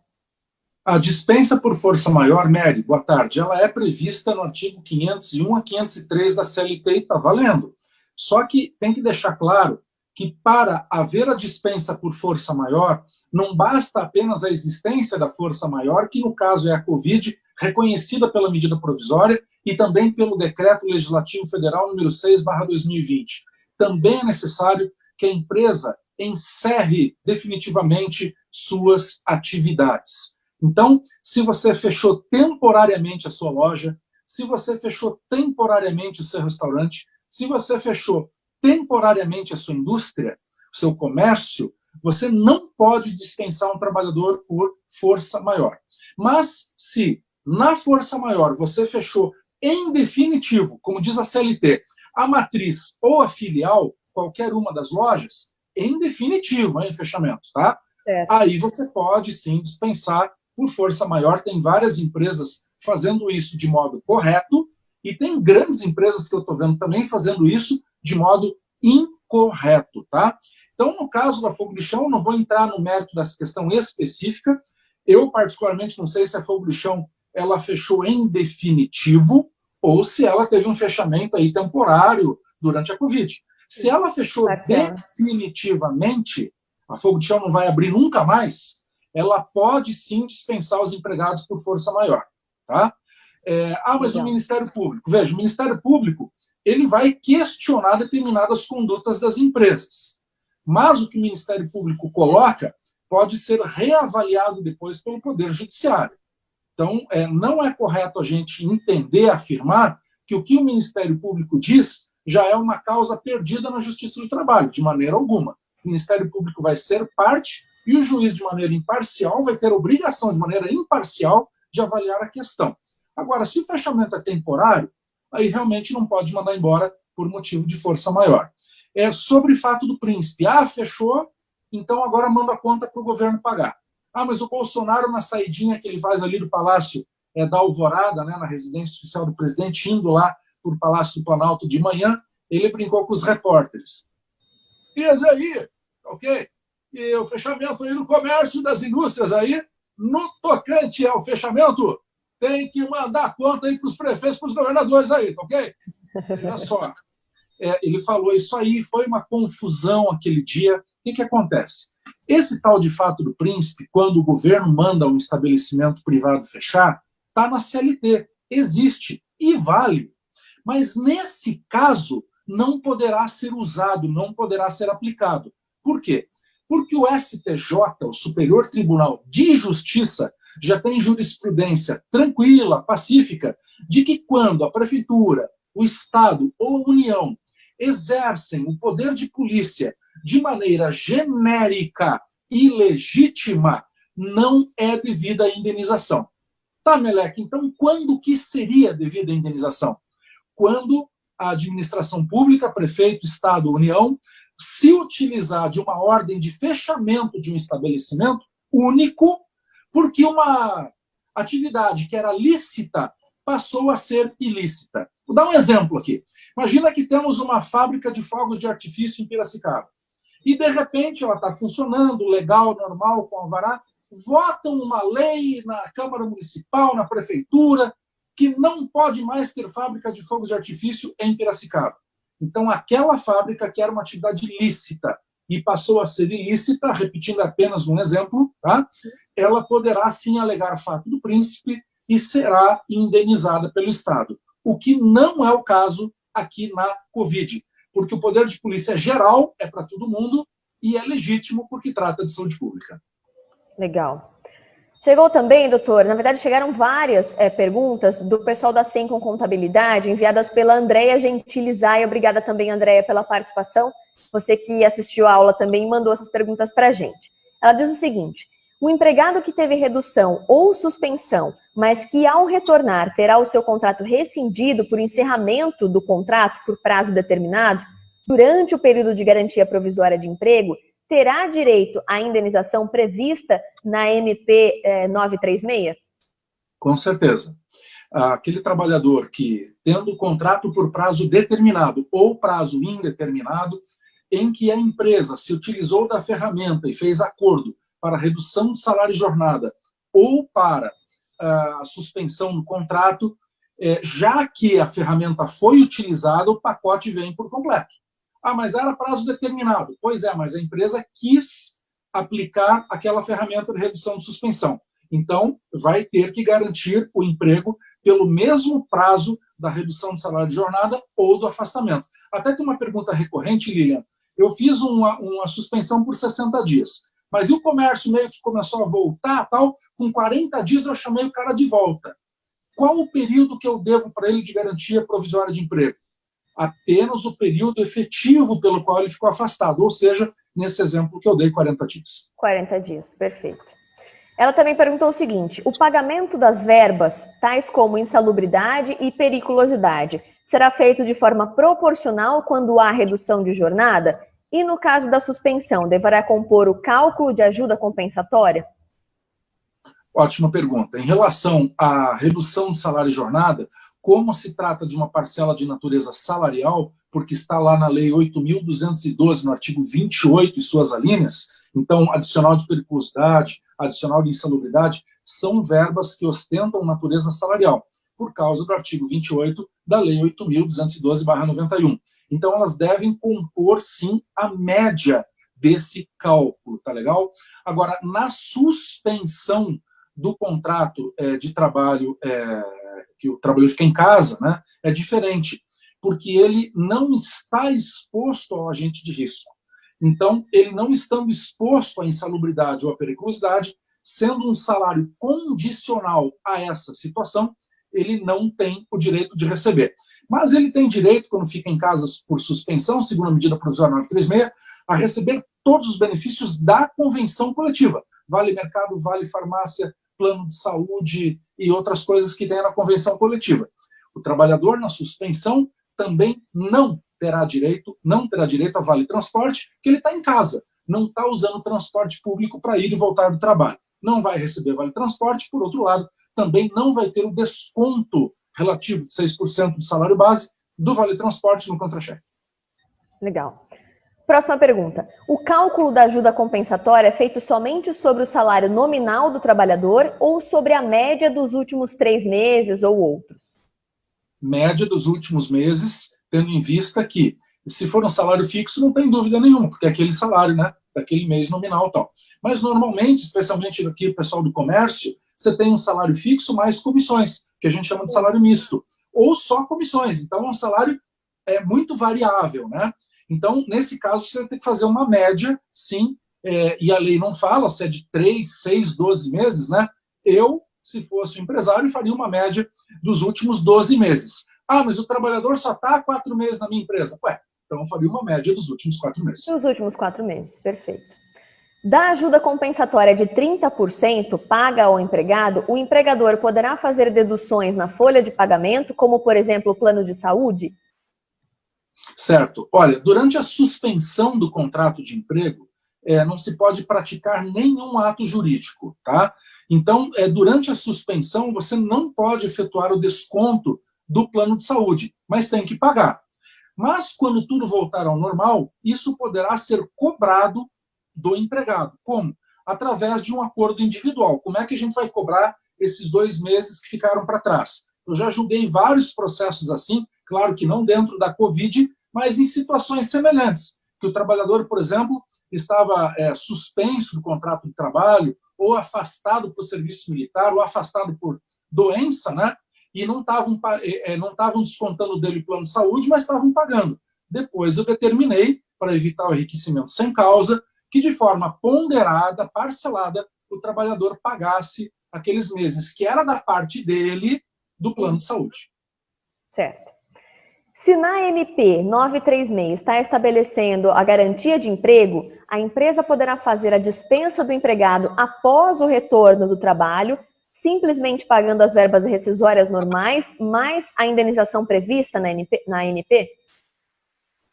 A dispensa por força maior, Mary, boa tarde, ela é prevista no artigo 501 a 503 da CLT e está valendo. Só que tem que deixar claro que para haver a dispensa por força maior, não basta apenas a existência da força maior, que no caso é a Covid, reconhecida pela medida provisória e também pelo Decreto Legislativo Federal número 6/2020. Também é necessário que a empresa encerre definitivamente suas atividades. Então, se você fechou temporariamente a sua loja, se você fechou temporariamente o seu restaurante, se você fechou temporariamente a sua indústria, o seu comércio, você não pode dispensar um trabalhador por força maior. Mas, se na força maior você fechou em definitivo, como diz a CLT, a matriz ou a filial, qualquer uma das lojas, em definitivo, em fechamento, tá? Aí você pode, sim, dispensar por força maior. Tem várias empresas fazendo isso de modo correto e tem grandes empresas que eu estou vendo também fazendo isso de modo incorreto, tá? Então, no caso da fogo de chão, eu não vou entrar no mérito dessa questão específica. Eu, particularmente, não sei se a fogo de chão ela fechou em definitivo ou se ela teve um fechamento aí temporário durante a Covid. Se ela fechou definitivamente, a fogo de chão não vai abrir nunca mais, ela pode sim dispensar os empregados por força maior, tá? Mas o Ministério Público, veja, o Ministério Público ele vai questionar determinadas condutas das empresas. Mas o que o Ministério Público coloca pode ser reavaliado depois pelo Poder Judiciário. Então, não é correto a gente entender, afirmar que o que o Ministério Público diz já é uma causa perdida na Justiça do Trabalho, de maneira alguma. O Ministério Público vai ser parte e o juiz, de maneira imparcial, vai ter a obrigação, de maneira imparcial, de avaliar a questão. Agora, se o fechamento é temporário, aí realmente não pode mandar embora por motivo de força maior. Sobre o fato do príncipe. Fechou, então agora manda a conta para o governo pagar. Mas o Bolsonaro, na saidinha que ele faz ali do Palácio da Alvorada, né, na residência oficial do presidente, indo lá para o Palácio do Planalto de manhã, ele brincou com os repórteres. E aí, ok? E o fechamento aí no comércio das indústrias aí, no tocante ao fechamento, tem que mandar a conta aí para os prefeitos, para os governadores aí, ok? Veja só. Ele falou isso aí, foi uma confusão aquele dia. O que acontece? Esse tal de fato do príncipe, quando o governo manda um estabelecimento privado fechar, está na CLT, existe e vale. Mas nesse caso não poderá ser usado, não poderá ser aplicado. Por quê? Porque o STJ, o Superior Tribunal de Justiça, já tem jurisprudência tranquila, pacífica, de que quando a prefeitura, o Estado ou a União exercem o poder de polícia de maneira genérica e legítima, não é devida a indenização. Tá, Meleque, então quando que seria devida a indenização? Quando a administração pública, prefeito, Estado, União, se utilizar de uma ordem de fechamento de um estabelecimento único, porque uma atividade que era lícita passou a ser ilícita. Vou dar um exemplo aqui. Imagina que temos uma fábrica de fogos de artifício em Piracicaba. E, de repente, ela está funcionando, legal, normal, com alvará. Votam uma lei na Câmara Municipal, na Prefeitura, que não pode mais ter fábrica de fogos de artifício em Piracicaba. Então, aquela fábrica, que era uma atividade lícita e passou a ser ilícita, repetindo apenas um exemplo, tá? Ela poderá, sim, alegar fato do príncipe e será indenizada pelo Estado. O que não é o caso aqui na Covid, porque o poder de polícia geral é para todo mundo e é legítimo porque trata de saúde pública. Legal. Chegou também, doutor, na verdade chegaram várias perguntas do pessoal da Sencom Contabilidade, enviadas pela Andréia Gentilizaia. Obrigada também, Andréia, pela participação. Você que assistiu a aula também mandou essas perguntas para a gente. Ela diz o seguinte: o empregado que teve redução ou suspensão, mas que ao retornar terá o seu contrato rescindido por encerramento do contrato por prazo determinado, durante o período de garantia provisória de emprego, terá direito à indenização prevista na MP 936? Com certeza. Aquele trabalhador que, tendo o contrato por prazo determinado ou prazo indeterminado, em que a empresa se utilizou da ferramenta e fez acordo para redução de salário e jornada ou para a suspensão do contrato, já que a ferramenta foi utilizada, o pacote vem por completo. Mas era prazo determinado. Pois é, mas a empresa quis aplicar aquela ferramenta de redução de suspensão. Então, vai ter que garantir o emprego pelo mesmo prazo da redução de salário de jornada ou do afastamento. Até tem uma pergunta recorrente, Lilian. Eu fiz uma suspensão por 60 dias, mas e o comércio meio que começou a voltar, tal, com 40 dias eu chamei o cara de volta. Qual o período que eu devo para ele de garantia provisória de emprego? Apenas o período efetivo pelo qual ele ficou afastado, ou seja, nesse exemplo que eu dei, 40 dias. 40 dias, perfeito. Ela também perguntou o seguinte: o pagamento das verbas, tais como insalubridade e periculosidade, será feito de forma proporcional quando há redução de jornada? E no caso da suspensão, deverá compor o cálculo de ajuda compensatória? Ótima pergunta. Em relação à redução de salário e jornada, como se trata de uma parcela de natureza salarial, porque está lá na Lei 8.212, no artigo 28 e suas alíneas, então, adicional de periculosidade, adicional de insalubridade, são verbas que ostentam natureza salarial, por causa do artigo 28 da Lei 8.212/91. Então, elas devem compor, sim, a média desse cálculo, tá legal? Agora, na suspensão do contrato de trabalho, que o trabalhador fica em casa, né, é diferente, porque ele não está exposto ao agente de risco. Então, ele não estando exposto à insalubridade ou à periculosidade, sendo um salário condicional a essa situação, ele não tem o direito de receber. Mas ele tem direito, quando fica em casa por suspensão, segundo a medida provisória 936, a receber todos os benefícios da convenção coletiva. Vale mercado, vale farmácia, plano de saúde e outras coisas que tem na convenção coletiva. O trabalhador, na suspensão, também não terá direito a vale transporte, porque ele está em casa, não está usando o transporte público para ir e voltar do trabalho. Não vai receber vale transporte, por outro lado, também não vai ter o desconto relativo de 6% do salário base do vale transporte no contra-cheque. Legal. Próxima pergunta. O cálculo da ajuda compensatória é feito somente sobre o salário nominal do trabalhador ou sobre a média dos últimos 3 meses ou outros? Média dos últimos meses, tendo em vista que, se for um salário fixo, não tem dúvida nenhuma, porque é aquele salário, né, daquele mês nominal e tal. Mas, normalmente, especialmente aqui, o pessoal do comércio, você tem um salário fixo mais comissões, que a gente chama de salário misto, ou só comissões. Então, é um salário muito variável, né? Então, nesse caso, você tem que fazer uma média, sim, e a lei não fala se é de 3, 6, 12 meses, né? Eu, se fosse um empresário, faria uma média dos últimos 12 meses. Ah, mas o trabalhador só está há 4 meses na minha empresa. Ué, então eu faria uma média dos últimos 4 meses. Dos últimos 4 meses, perfeito. Da ajuda compensatória de 30% paga ao empregado, o empregador poderá fazer deduções na folha de pagamento, como, por exemplo, o plano de saúde? Certo. Olha, durante a suspensão do contrato de emprego, não se pode praticar nenhum ato jurídico, tá? Então, durante a suspensão, você não pode efetuar o desconto do plano de saúde, mas tem que pagar. Mas, quando tudo voltar ao normal, isso poderá ser cobrado do empregado. Como? Através de um acordo individual. Como é que a gente vai cobrar esses 2 meses que ficaram para trás? Eu já julguei vários processos assim, claro que não dentro da Covid, mas em situações semelhantes, que o trabalhador, por exemplo, estava suspenso do contrato de trabalho, ou afastado por serviço militar, ou afastado por doença, né? E não estavam descontando dele o plano de saúde, mas estavam pagando. Depois eu determinei, para evitar o enriquecimento sem causa, que de forma ponderada, parcelada, o trabalhador pagasse aqueles meses que era da parte dele do plano de saúde. Certo. Se na MP 936 está estabelecendo a garantia de emprego, a empresa poderá fazer a dispensa do empregado após o retorno do trabalho, simplesmente pagando as verbas rescisórias normais, mais a indenização prevista na ANP?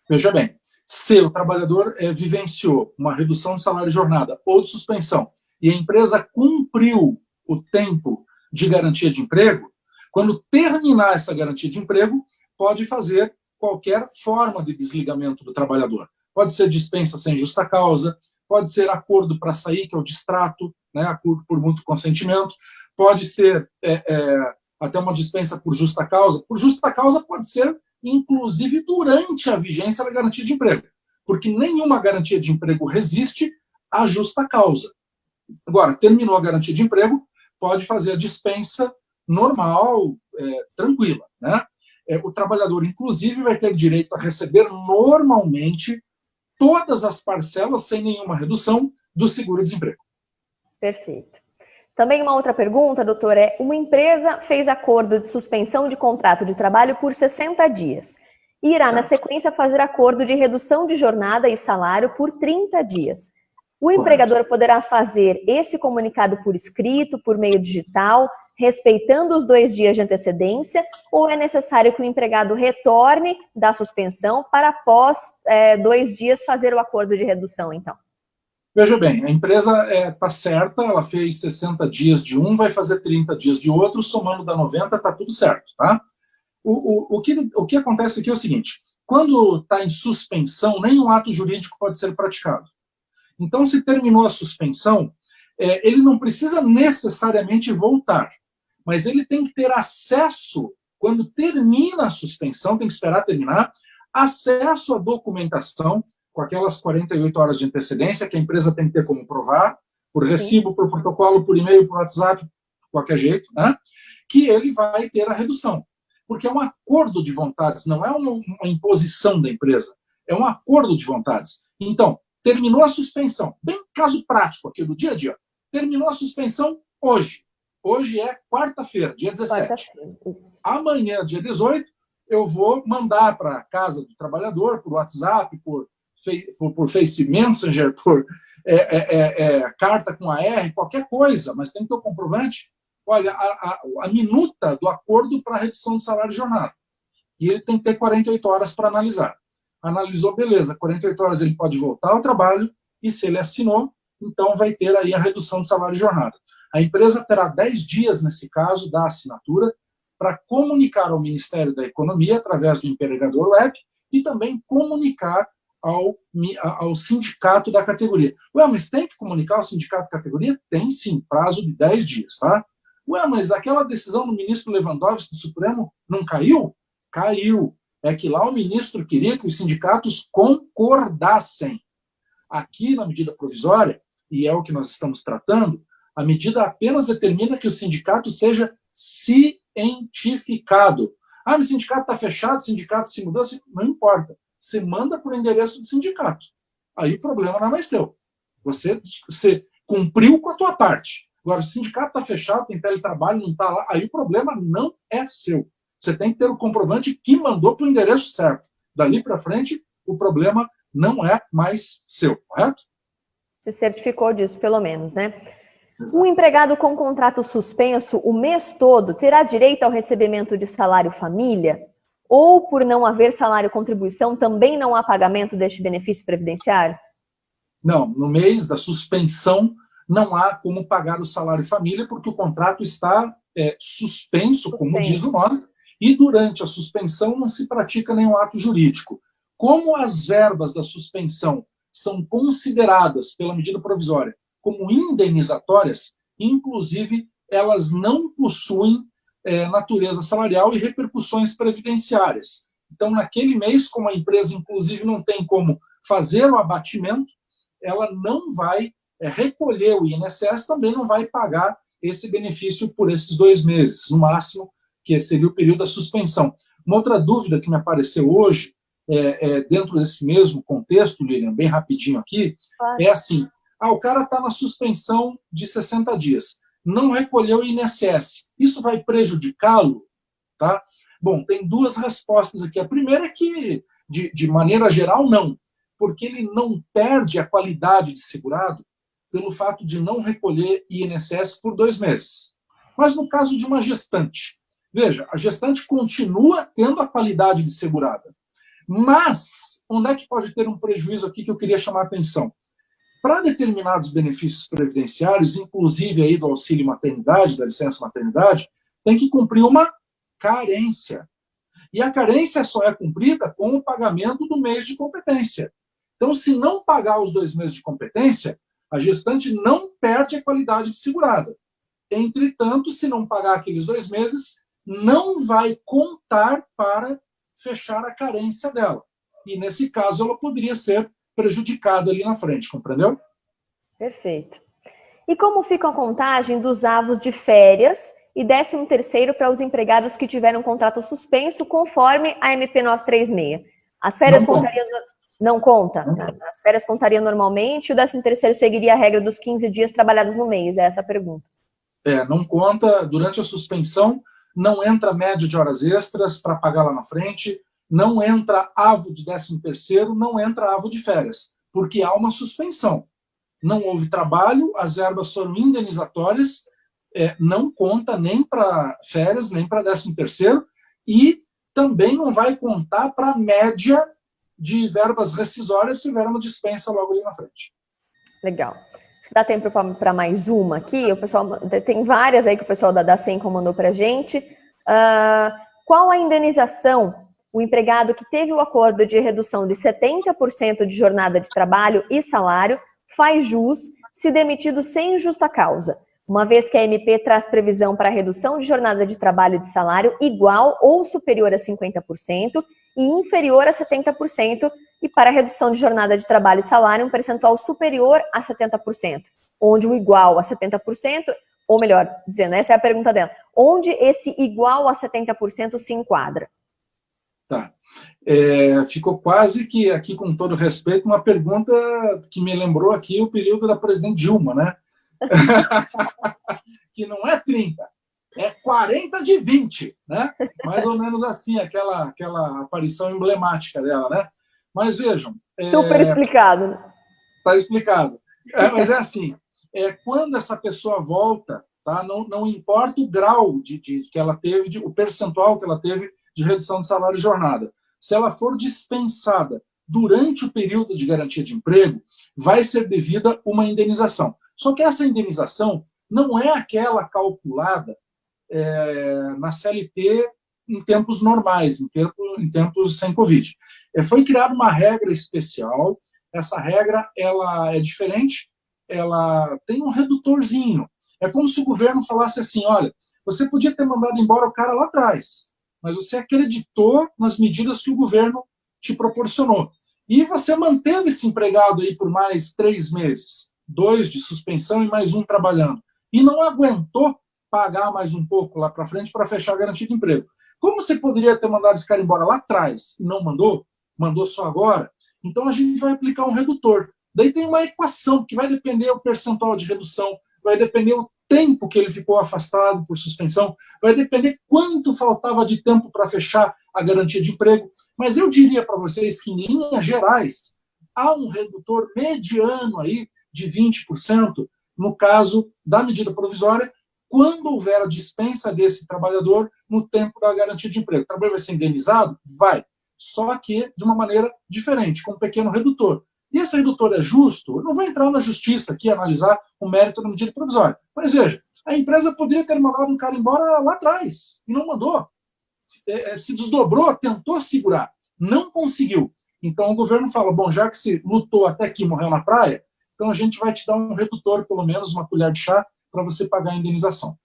Veja bem, se o trabalhador vivenciou uma redução de salário de jornada ou de suspensão e a empresa cumpriu o tempo de garantia de emprego, quando terminar essa garantia de emprego, pode fazer qualquer forma de desligamento do trabalhador. Pode ser dispensa sem justa causa, pode ser acordo para sair, que é o distrato, né, acordo por mútuo consentimento, pode ser até uma dispensa por justa causa. Por justa causa pode ser, inclusive, durante a vigência da garantia de emprego, porque nenhuma garantia de emprego resiste à justa causa. Agora, terminou a garantia de emprego, pode fazer a dispensa normal, tranquila, né? O trabalhador, inclusive, vai ter direito a receber normalmente todas as parcelas, sem nenhuma redução, do seguro-desemprego. Perfeito. Também uma outra pergunta, doutor, uma empresa fez acordo de suspensão de contrato de trabalho por 60 dias e irá, na sequência, fazer acordo de redução de jornada e salário por 30 dias. O empregador poderá fazer esse comunicado por escrito, por meio digital, respeitando os 2 dias de antecedência, ou é necessário que o empregado retorne da suspensão para após 2 dias fazer o acordo de redução, então? Veja bem, a empresa está certa, ela fez 60 dias de um, vai fazer 30 dias de outro, somando da 90, está tudo certo, tá? O que acontece aqui é o seguinte, quando está em suspensão, nenhum ato jurídico pode ser praticado. Então, se terminou a suspensão, ele não precisa necessariamente voltar, mas ele tem que ter acesso, quando termina a suspensão, tem que esperar terminar, acesso à documentação, com aquelas 48 horas de antecedência que a empresa tem que ter como provar, por recibo, por protocolo, por e-mail, por WhatsApp, de qualquer jeito, né? Que ele vai ter a redução. Porque é um acordo de vontades, não é uma imposição da empresa, é um acordo de vontades. Então, terminou a suspensão, bem caso prático aqui do dia a dia, terminou a suspensão hoje. Hoje é quarta-feira, dia 17. Amanhã, dia 18, eu vou mandar para a casa do trabalhador, por WhatsApp, por Face Messenger, por carta com AR, qualquer coisa, mas tem que ter o comprovante. Olha, a minuta do acordo para a redução do salário de jornada. E ele tem que ter 48 horas para analisar. Analisou, beleza, 48 horas ele pode voltar ao trabalho, e se ele assinou, então vai ter aí a redução do salário de jornada. A empresa terá 10 dias, nesse caso, da assinatura, para comunicar ao Ministério da Economia, através do empregador web, e também comunicar ao sindicato da categoria. Ué, mas tem que comunicar ao sindicato da categoria? Tem sim, prazo de 10 dias, tá? Ué, mas aquela decisão do ministro Lewandowski do Supremo não caiu? Caiu. É que lá o ministro queria que os sindicatos concordassem. Aqui, na medida provisória, e é o que nós estamos tratando, a medida apenas determina que o sindicato seja cientificado. Ah, mas o sindicato está fechado, o sindicato se mudou, não importa. Você manda por endereço do sindicato. Aí o problema não é mais teu. Você cumpriu com a tua parte. Agora, o sindicato está fechado, tem teletrabalho, não está lá, aí o problema não é seu. Você tem que ter o comprovante que mandou para o endereço certo. Dali para frente, o problema não é mais seu, correto? Se certificou disso, pelo menos, né? Um empregado com contrato suspenso o mês todo terá direito ao recebimento de salário família? Ou, por não haver salário-contribuição, também não há pagamento deste benefício previdenciário? Não, no mês da suspensão não há como pagar o salário família, porque o contrato está suspenso, como diz o nome, e durante a suspensão não se pratica nenhum ato jurídico. Como as verbas da suspensão são consideradas pela medida provisória como indenizatórias, inclusive elas não possuem natureza salarial e repercussões previdenciárias. Então, naquele mês, como a empresa, inclusive, não tem como fazer o abatimento, ela não vai recolher o INSS, também não vai pagar esse benefício por esses 2 meses, no máximo, que seria o período da suspensão. Uma outra dúvida que me apareceu hoje, dentro desse mesmo contexto, Lilian, bem rapidinho aqui, é assim, o cara está na suspensão de 60 dias, não recolheu o INSS, isso vai prejudicá-lo? Tá? Bom, tem 2 respostas aqui. A primeira é que, de maneira geral, não, porque ele não perde a qualidade de segurado pelo fato de não recolher INSS por 2 meses. Mas no caso de uma gestante, veja, a gestante continua tendo a qualidade de segurada. Mas, onde é que pode ter um prejuízo aqui que eu queria chamar a atenção? Para determinados benefícios previdenciários, inclusive aí do auxílio maternidade, da licença maternidade, tem que cumprir uma carência. E a carência só é cumprida com o pagamento do mês de competência. Então, se não pagar os 2 meses de competência, a gestante não perde a qualidade de segurada. Entretanto, se não pagar aqueles 2 meses, não vai contar para fechar a carência dela. E, nesse caso, ela poderia ser prejudicada ali na frente, compreendeu? Perfeito. E como fica a contagem dos avos de férias e 13º para os empregados que tiveram contrato suspenso, conforme a MP 936? As férias contariam... Não conta? As férias contariam normalmente e o 13º seguiria a regra dos 15 dias trabalhados no mês? É essa a pergunta. Não conta. Durante a suspensão, não entra média de horas extras para pagar lá na frente, não entra avo de 13º, não entra avo de férias, porque há uma suspensão. Não houve trabalho, as verbas foram indenizatórias, não conta nem para férias, nem para 13º, e também não vai contar para a média de verbas rescisórias se houver uma dispensa logo ali na frente. Legal. Dá tempo para mais uma aqui? O pessoal tem várias aí que o pessoal da Sencom mandou para a gente. Qual a indenização o empregado que teve o acordo de redução de 70% de jornada de trabalho e salário faz jus se demitido sem justa causa, uma vez que a MP traz previsão para redução de jornada de trabalho e de salário igual ou superior a 50% e inferior a 70%, e para redução de jornada de trabalho e salário um percentual superior a 70%, onde o igual a 70%, ou melhor dizendo, essa é a pergunta dela, onde esse igual a 70% se enquadra? Tá. Ficou quase que, aqui com todo respeito, uma pergunta que me lembrou aqui o período da presidente Dilma, né? Que não é 30, é 40 de 20, né? Mais ou menos assim, aquela aparição emblemática dela, né? Mas vejam... Super explicado. Está explicado. Mas é assim, quando essa pessoa volta, tá? Não importa o grau que ela teve, o percentual que ela teve de redução de salário e jornada. Se ela for dispensada durante o período de garantia de emprego, vai ser devida uma indenização. Só que essa indenização não é aquela calculada na CLT em tempos normais, em tempos sem Covid. Foi criada uma regra especial. Essa regra ela é diferente, ela tem um redutorzinho. É como se o governo falasse assim, olha, você podia ter mandado embora o cara lá atrás, mas você acreditou nas medidas que o governo te proporcionou. E você manteve esse empregado aí por mais 3 meses, 2 de suspensão e mais 1 trabalhando. E não aguentou pagar mais um pouco lá para frente para fechar a garantia de emprego. Como você poderia ter mandado esse cara embora lá atrás e não mandou só agora, então a gente vai aplicar um redutor. Daí tem uma equação que vai depender do percentual de redução, vai depender o tempo que ele ficou afastado por suspensão, vai depender quanto faltava de tempo para fechar a garantia de emprego. Mas eu diria para vocês que, em linhas gerais, há um redutor mediano aí de 20%, no caso da medida provisória, quando houver a dispensa desse trabalhador no tempo da garantia de emprego. O trabalhador vai ser indenizado? Vai. Só que de uma maneira diferente, com um pequeno redutor. E esse redutor é justo? Eu não vou entrar na justiça aqui analisar o mérito da medida provisória. Mas veja, a empresa poderia ter mandado um cara embora lá atrás e não mandou. Se desdobrou, tentou segurar, não conseguiu. Então o governo fala, bom, já que se lutou até aqui e morreu na praia, então a gente vai te dar um redutor, pelo menos uma colher de chá, para você pagar a indenização.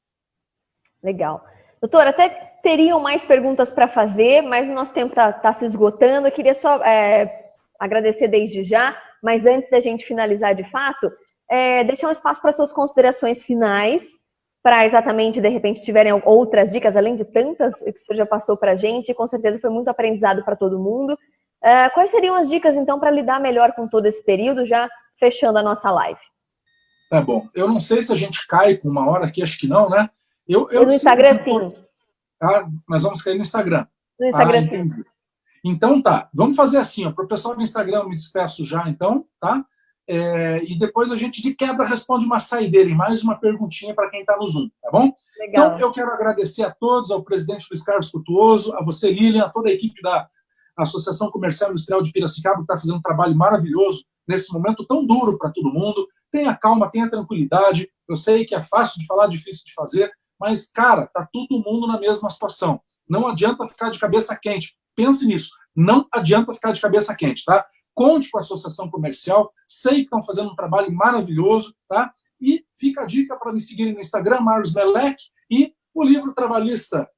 Legal. Doutor, até teriam mais perguntas para fazer, mas o nosso tempo está se esgotando. Eu queria só agradecer desde já, mas antes da gente finalizar de fato, deixar um espaço para suas considerações finais, para exatamente, de repente, se tiverem outras dicas, além de tantas que o senhor já passou para a gente, com certeza foi muito aprendizado para todo mundo. Quais seriam as dicas, então, para lidar melhor com todo esse período, já fechando a nossa live? Tá bom. Eu não sei se a gente cai com uma hora aqui, acho que não, né? Eu no Instagram, sim. Nós vamos cair no Instagram. No Instagram, sim. Então tá, vamos fazer assim, para o pessoal do Instagram eu me despeço já, então, tá? E depois a gente de quebra responde uma saideira e mais uma perguntinha para quem está no Zoom, tá bom? Legal. Então eu quero agradecer a todos, ao presidente Luiz Carlos Frutuoso, a você, Lilian, a toda a equipe da Associação Comercial e Industrial de Piracicaba, que está fazendo um trabalho maravilhoso nesse momento tão duro para todo mundo. Tenha calma, tenha tranquilidade. Eu sei que é fácil de falar, difícil de fazer, mas, cara, tá todo mundo na mesma situação. Não adianta ficar de cabeça quente. Pense nisso. Não adianta ficar de cabeça quente, tá? Conte com a Associação Comercial. Sei que estão fazendo um trabalho maravilhoso, tá? E fica a dica para me seguirem no Instagram, Marlos Melec, e o livro trabalhista,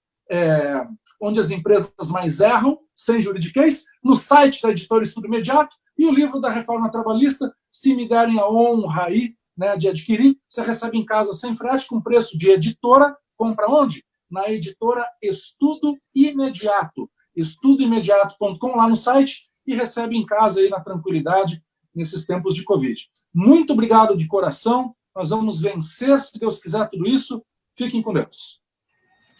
Onde as Empresas Mais Erram, sem juridiquês, no site da Editora Estudo Imediato, e o livro da Reforma Trabalhista, Se Me Derem a Honra aí, né, de adquirir, você recebe em casa sem frete, com preço de editora. Compra onde? Na editora Estudo Imediato. estudoimediato.com, lá no site, e recebe em casa aí na tranquilidade nesses tempos de Covid. Muito obrigado de coração. Nós vamos vencer, se Deus quiser, tudo isso. Fiquem com Deus.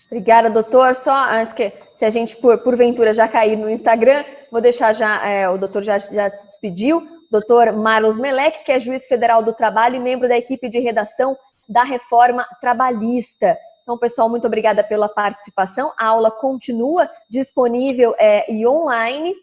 Obrigada, doutor. Só antes que, se a gente, porventura, já cair no Instagram, vou deixar já, o doutor já se despediu, doutor Marlos Melec, que é juiz federal do trabalho e membro da equipe de redação da Reforma Trabalhista. Então, pessoal, muito obrigada pela participação. A aula continua disponível e online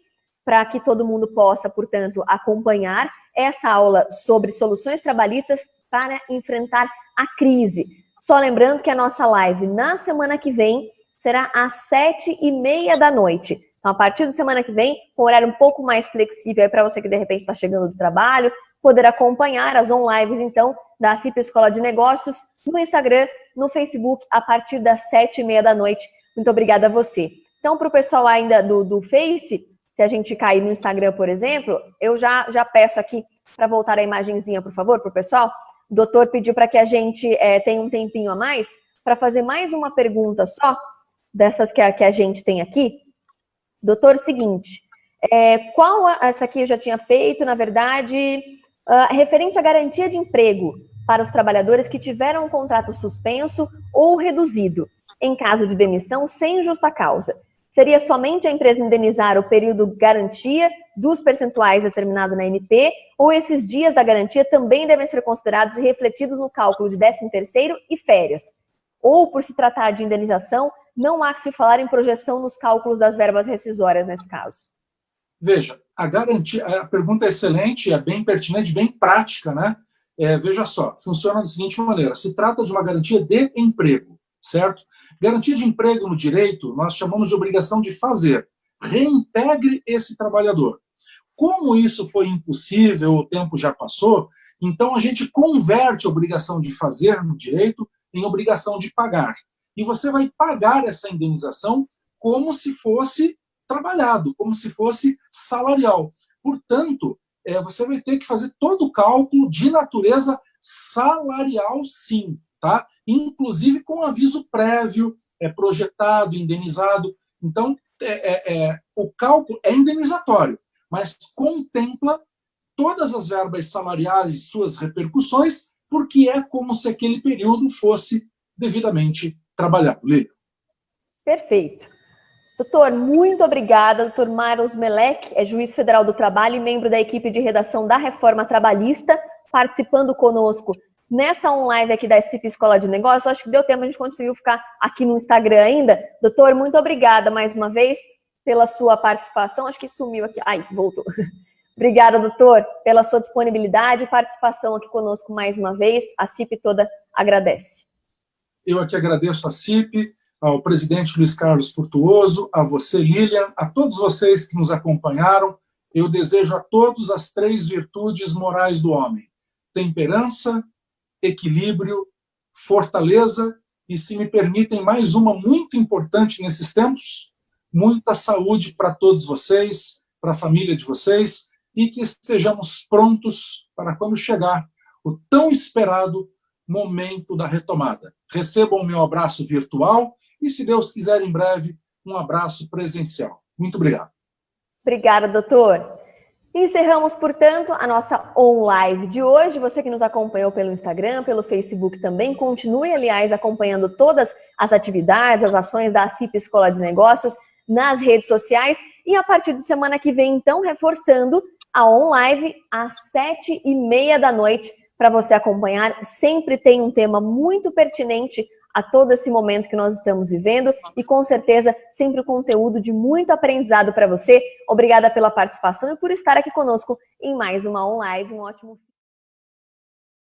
para que todo mundo possa, portanto, acompanhar essa aula sobre soluções trabalhistas para enfrentar a crise. Só lembrando que a nossa live na semana que vem será às 7h30 da noite. Então, a partir da semana que vem, com um horário um pouco mais flexível para você que, de repente, está chegando do trabalho, poder acompanhar as on-lives, então, da CIP Escola de Negócios no Instagram, no Facebook, a partir das 7h30 da noite. Muito obrigada a você. Então, para o pessoal ainda do Face, se a gente cair no Instagram, por exemplo, eu já peço aqui para voltar a imagenzinha, por favor, para o pessoal. O doutor pediu para que a gente tenha um tempinho a mais para fazer mais uma pergunta só, dessas que a gente tem aqui. Doutor, seguinte, essa aqui eu já tinha feito, na verdade, referente à garantia de emprego para os trabalhadores que tiveram um contrato suspenso ou reduzido, em caso de demissão sem justa causa. Seria somente a empresa indenizar o período garantia dos percentuais determinado na MP, ou esses dias da garantia também devem ser considerados e refletidos no cálculo de 13º e férias? Ou, por se tratar de indenização, não há que se falar em projeção nos cálculos das verbas rescisórias nesse caso? Veja, a garantia, a pergunta é excelente, é bem pertinente, bem prática, né? Veja só, funciona da seguinte maneira: se trata de uma garantia de emprego, certo? Garantia de emprego no direito, nós chamamos de obrigação de fazer. Reintegre esse trabalhador. Como isso foi impossível, o tempo já passou, então a gente converte a obrigação de fazer no direito em obrigação de pagar. E você vai pagar essa indenização como se fosse trabalhado, como se fosse salarial. Portanto, você vai ter que fazer todo o cálculo de natureza salarial, sim, tá? Inclusive com aviso prévio, projetado, indenizado. Então, o cálculo é indenizatório, mas contempla todas as verbas salariais e suas repercussões, porque é como se aquele período fosse devidamente trabalhado. Lília. Perfeito. Doutor, muito obrigada. Doutor Marlos Melec é juiz federal do trabalho e membro da equipe de redação da Reforma Trabalhista, participando conosco nessa online aqui da CIP Escola de Negócios. Acho que deu tempo, a gente conseguiu ficar aqui no Instagram ainda. Doutor, muito obrigada mais uma vez pela sua participação. Acho que sumiu aqui. Ai, voltou. Obrigada, doutor, pela sua disponibilidade e participação aqui conosco mais uma vez. A CIP toda agradece. Eu aqui agradeço a CIP, ao presidente Luiz Carlos Furtuoso, a você, Lilian, a todos vocês que nos acompanharam. Eu desejo a todos as 3 virtudes morais do homem: temperança, equilíbrio, fortaleza e, se me permitem, mais uma muito importante nesses tempos: muita saúde para todos vocês, para a família de vocês, e que estejamos prontos para quando chegar o tão esperado momento da retomada. Recebam o meu abraço virtual e, se Deus quiser, em breve, um abraço presencial. Muito obrigado. Obrigada, doutor. Encerramos, portanto, a nossa on-live de hoje. Você que nos acompanhou pelo Instagram, pelo Facebook também, continue, aliás, acompanhando todas as atividades, as ações da CIP Escola de Negócios nas redes sociais. E a partir de semana que vem, então, reforçando a on-live às 7h30 da noite, para você acompanhar. Sempre tem um tema muito pertinente a todo esse momento que nós estamos vivendo e, com certeza, sempre conteúdo de muito aprendizado para você. Obrigada pela participação e por estar aqui conosco em mais uma on-live. Um ótimo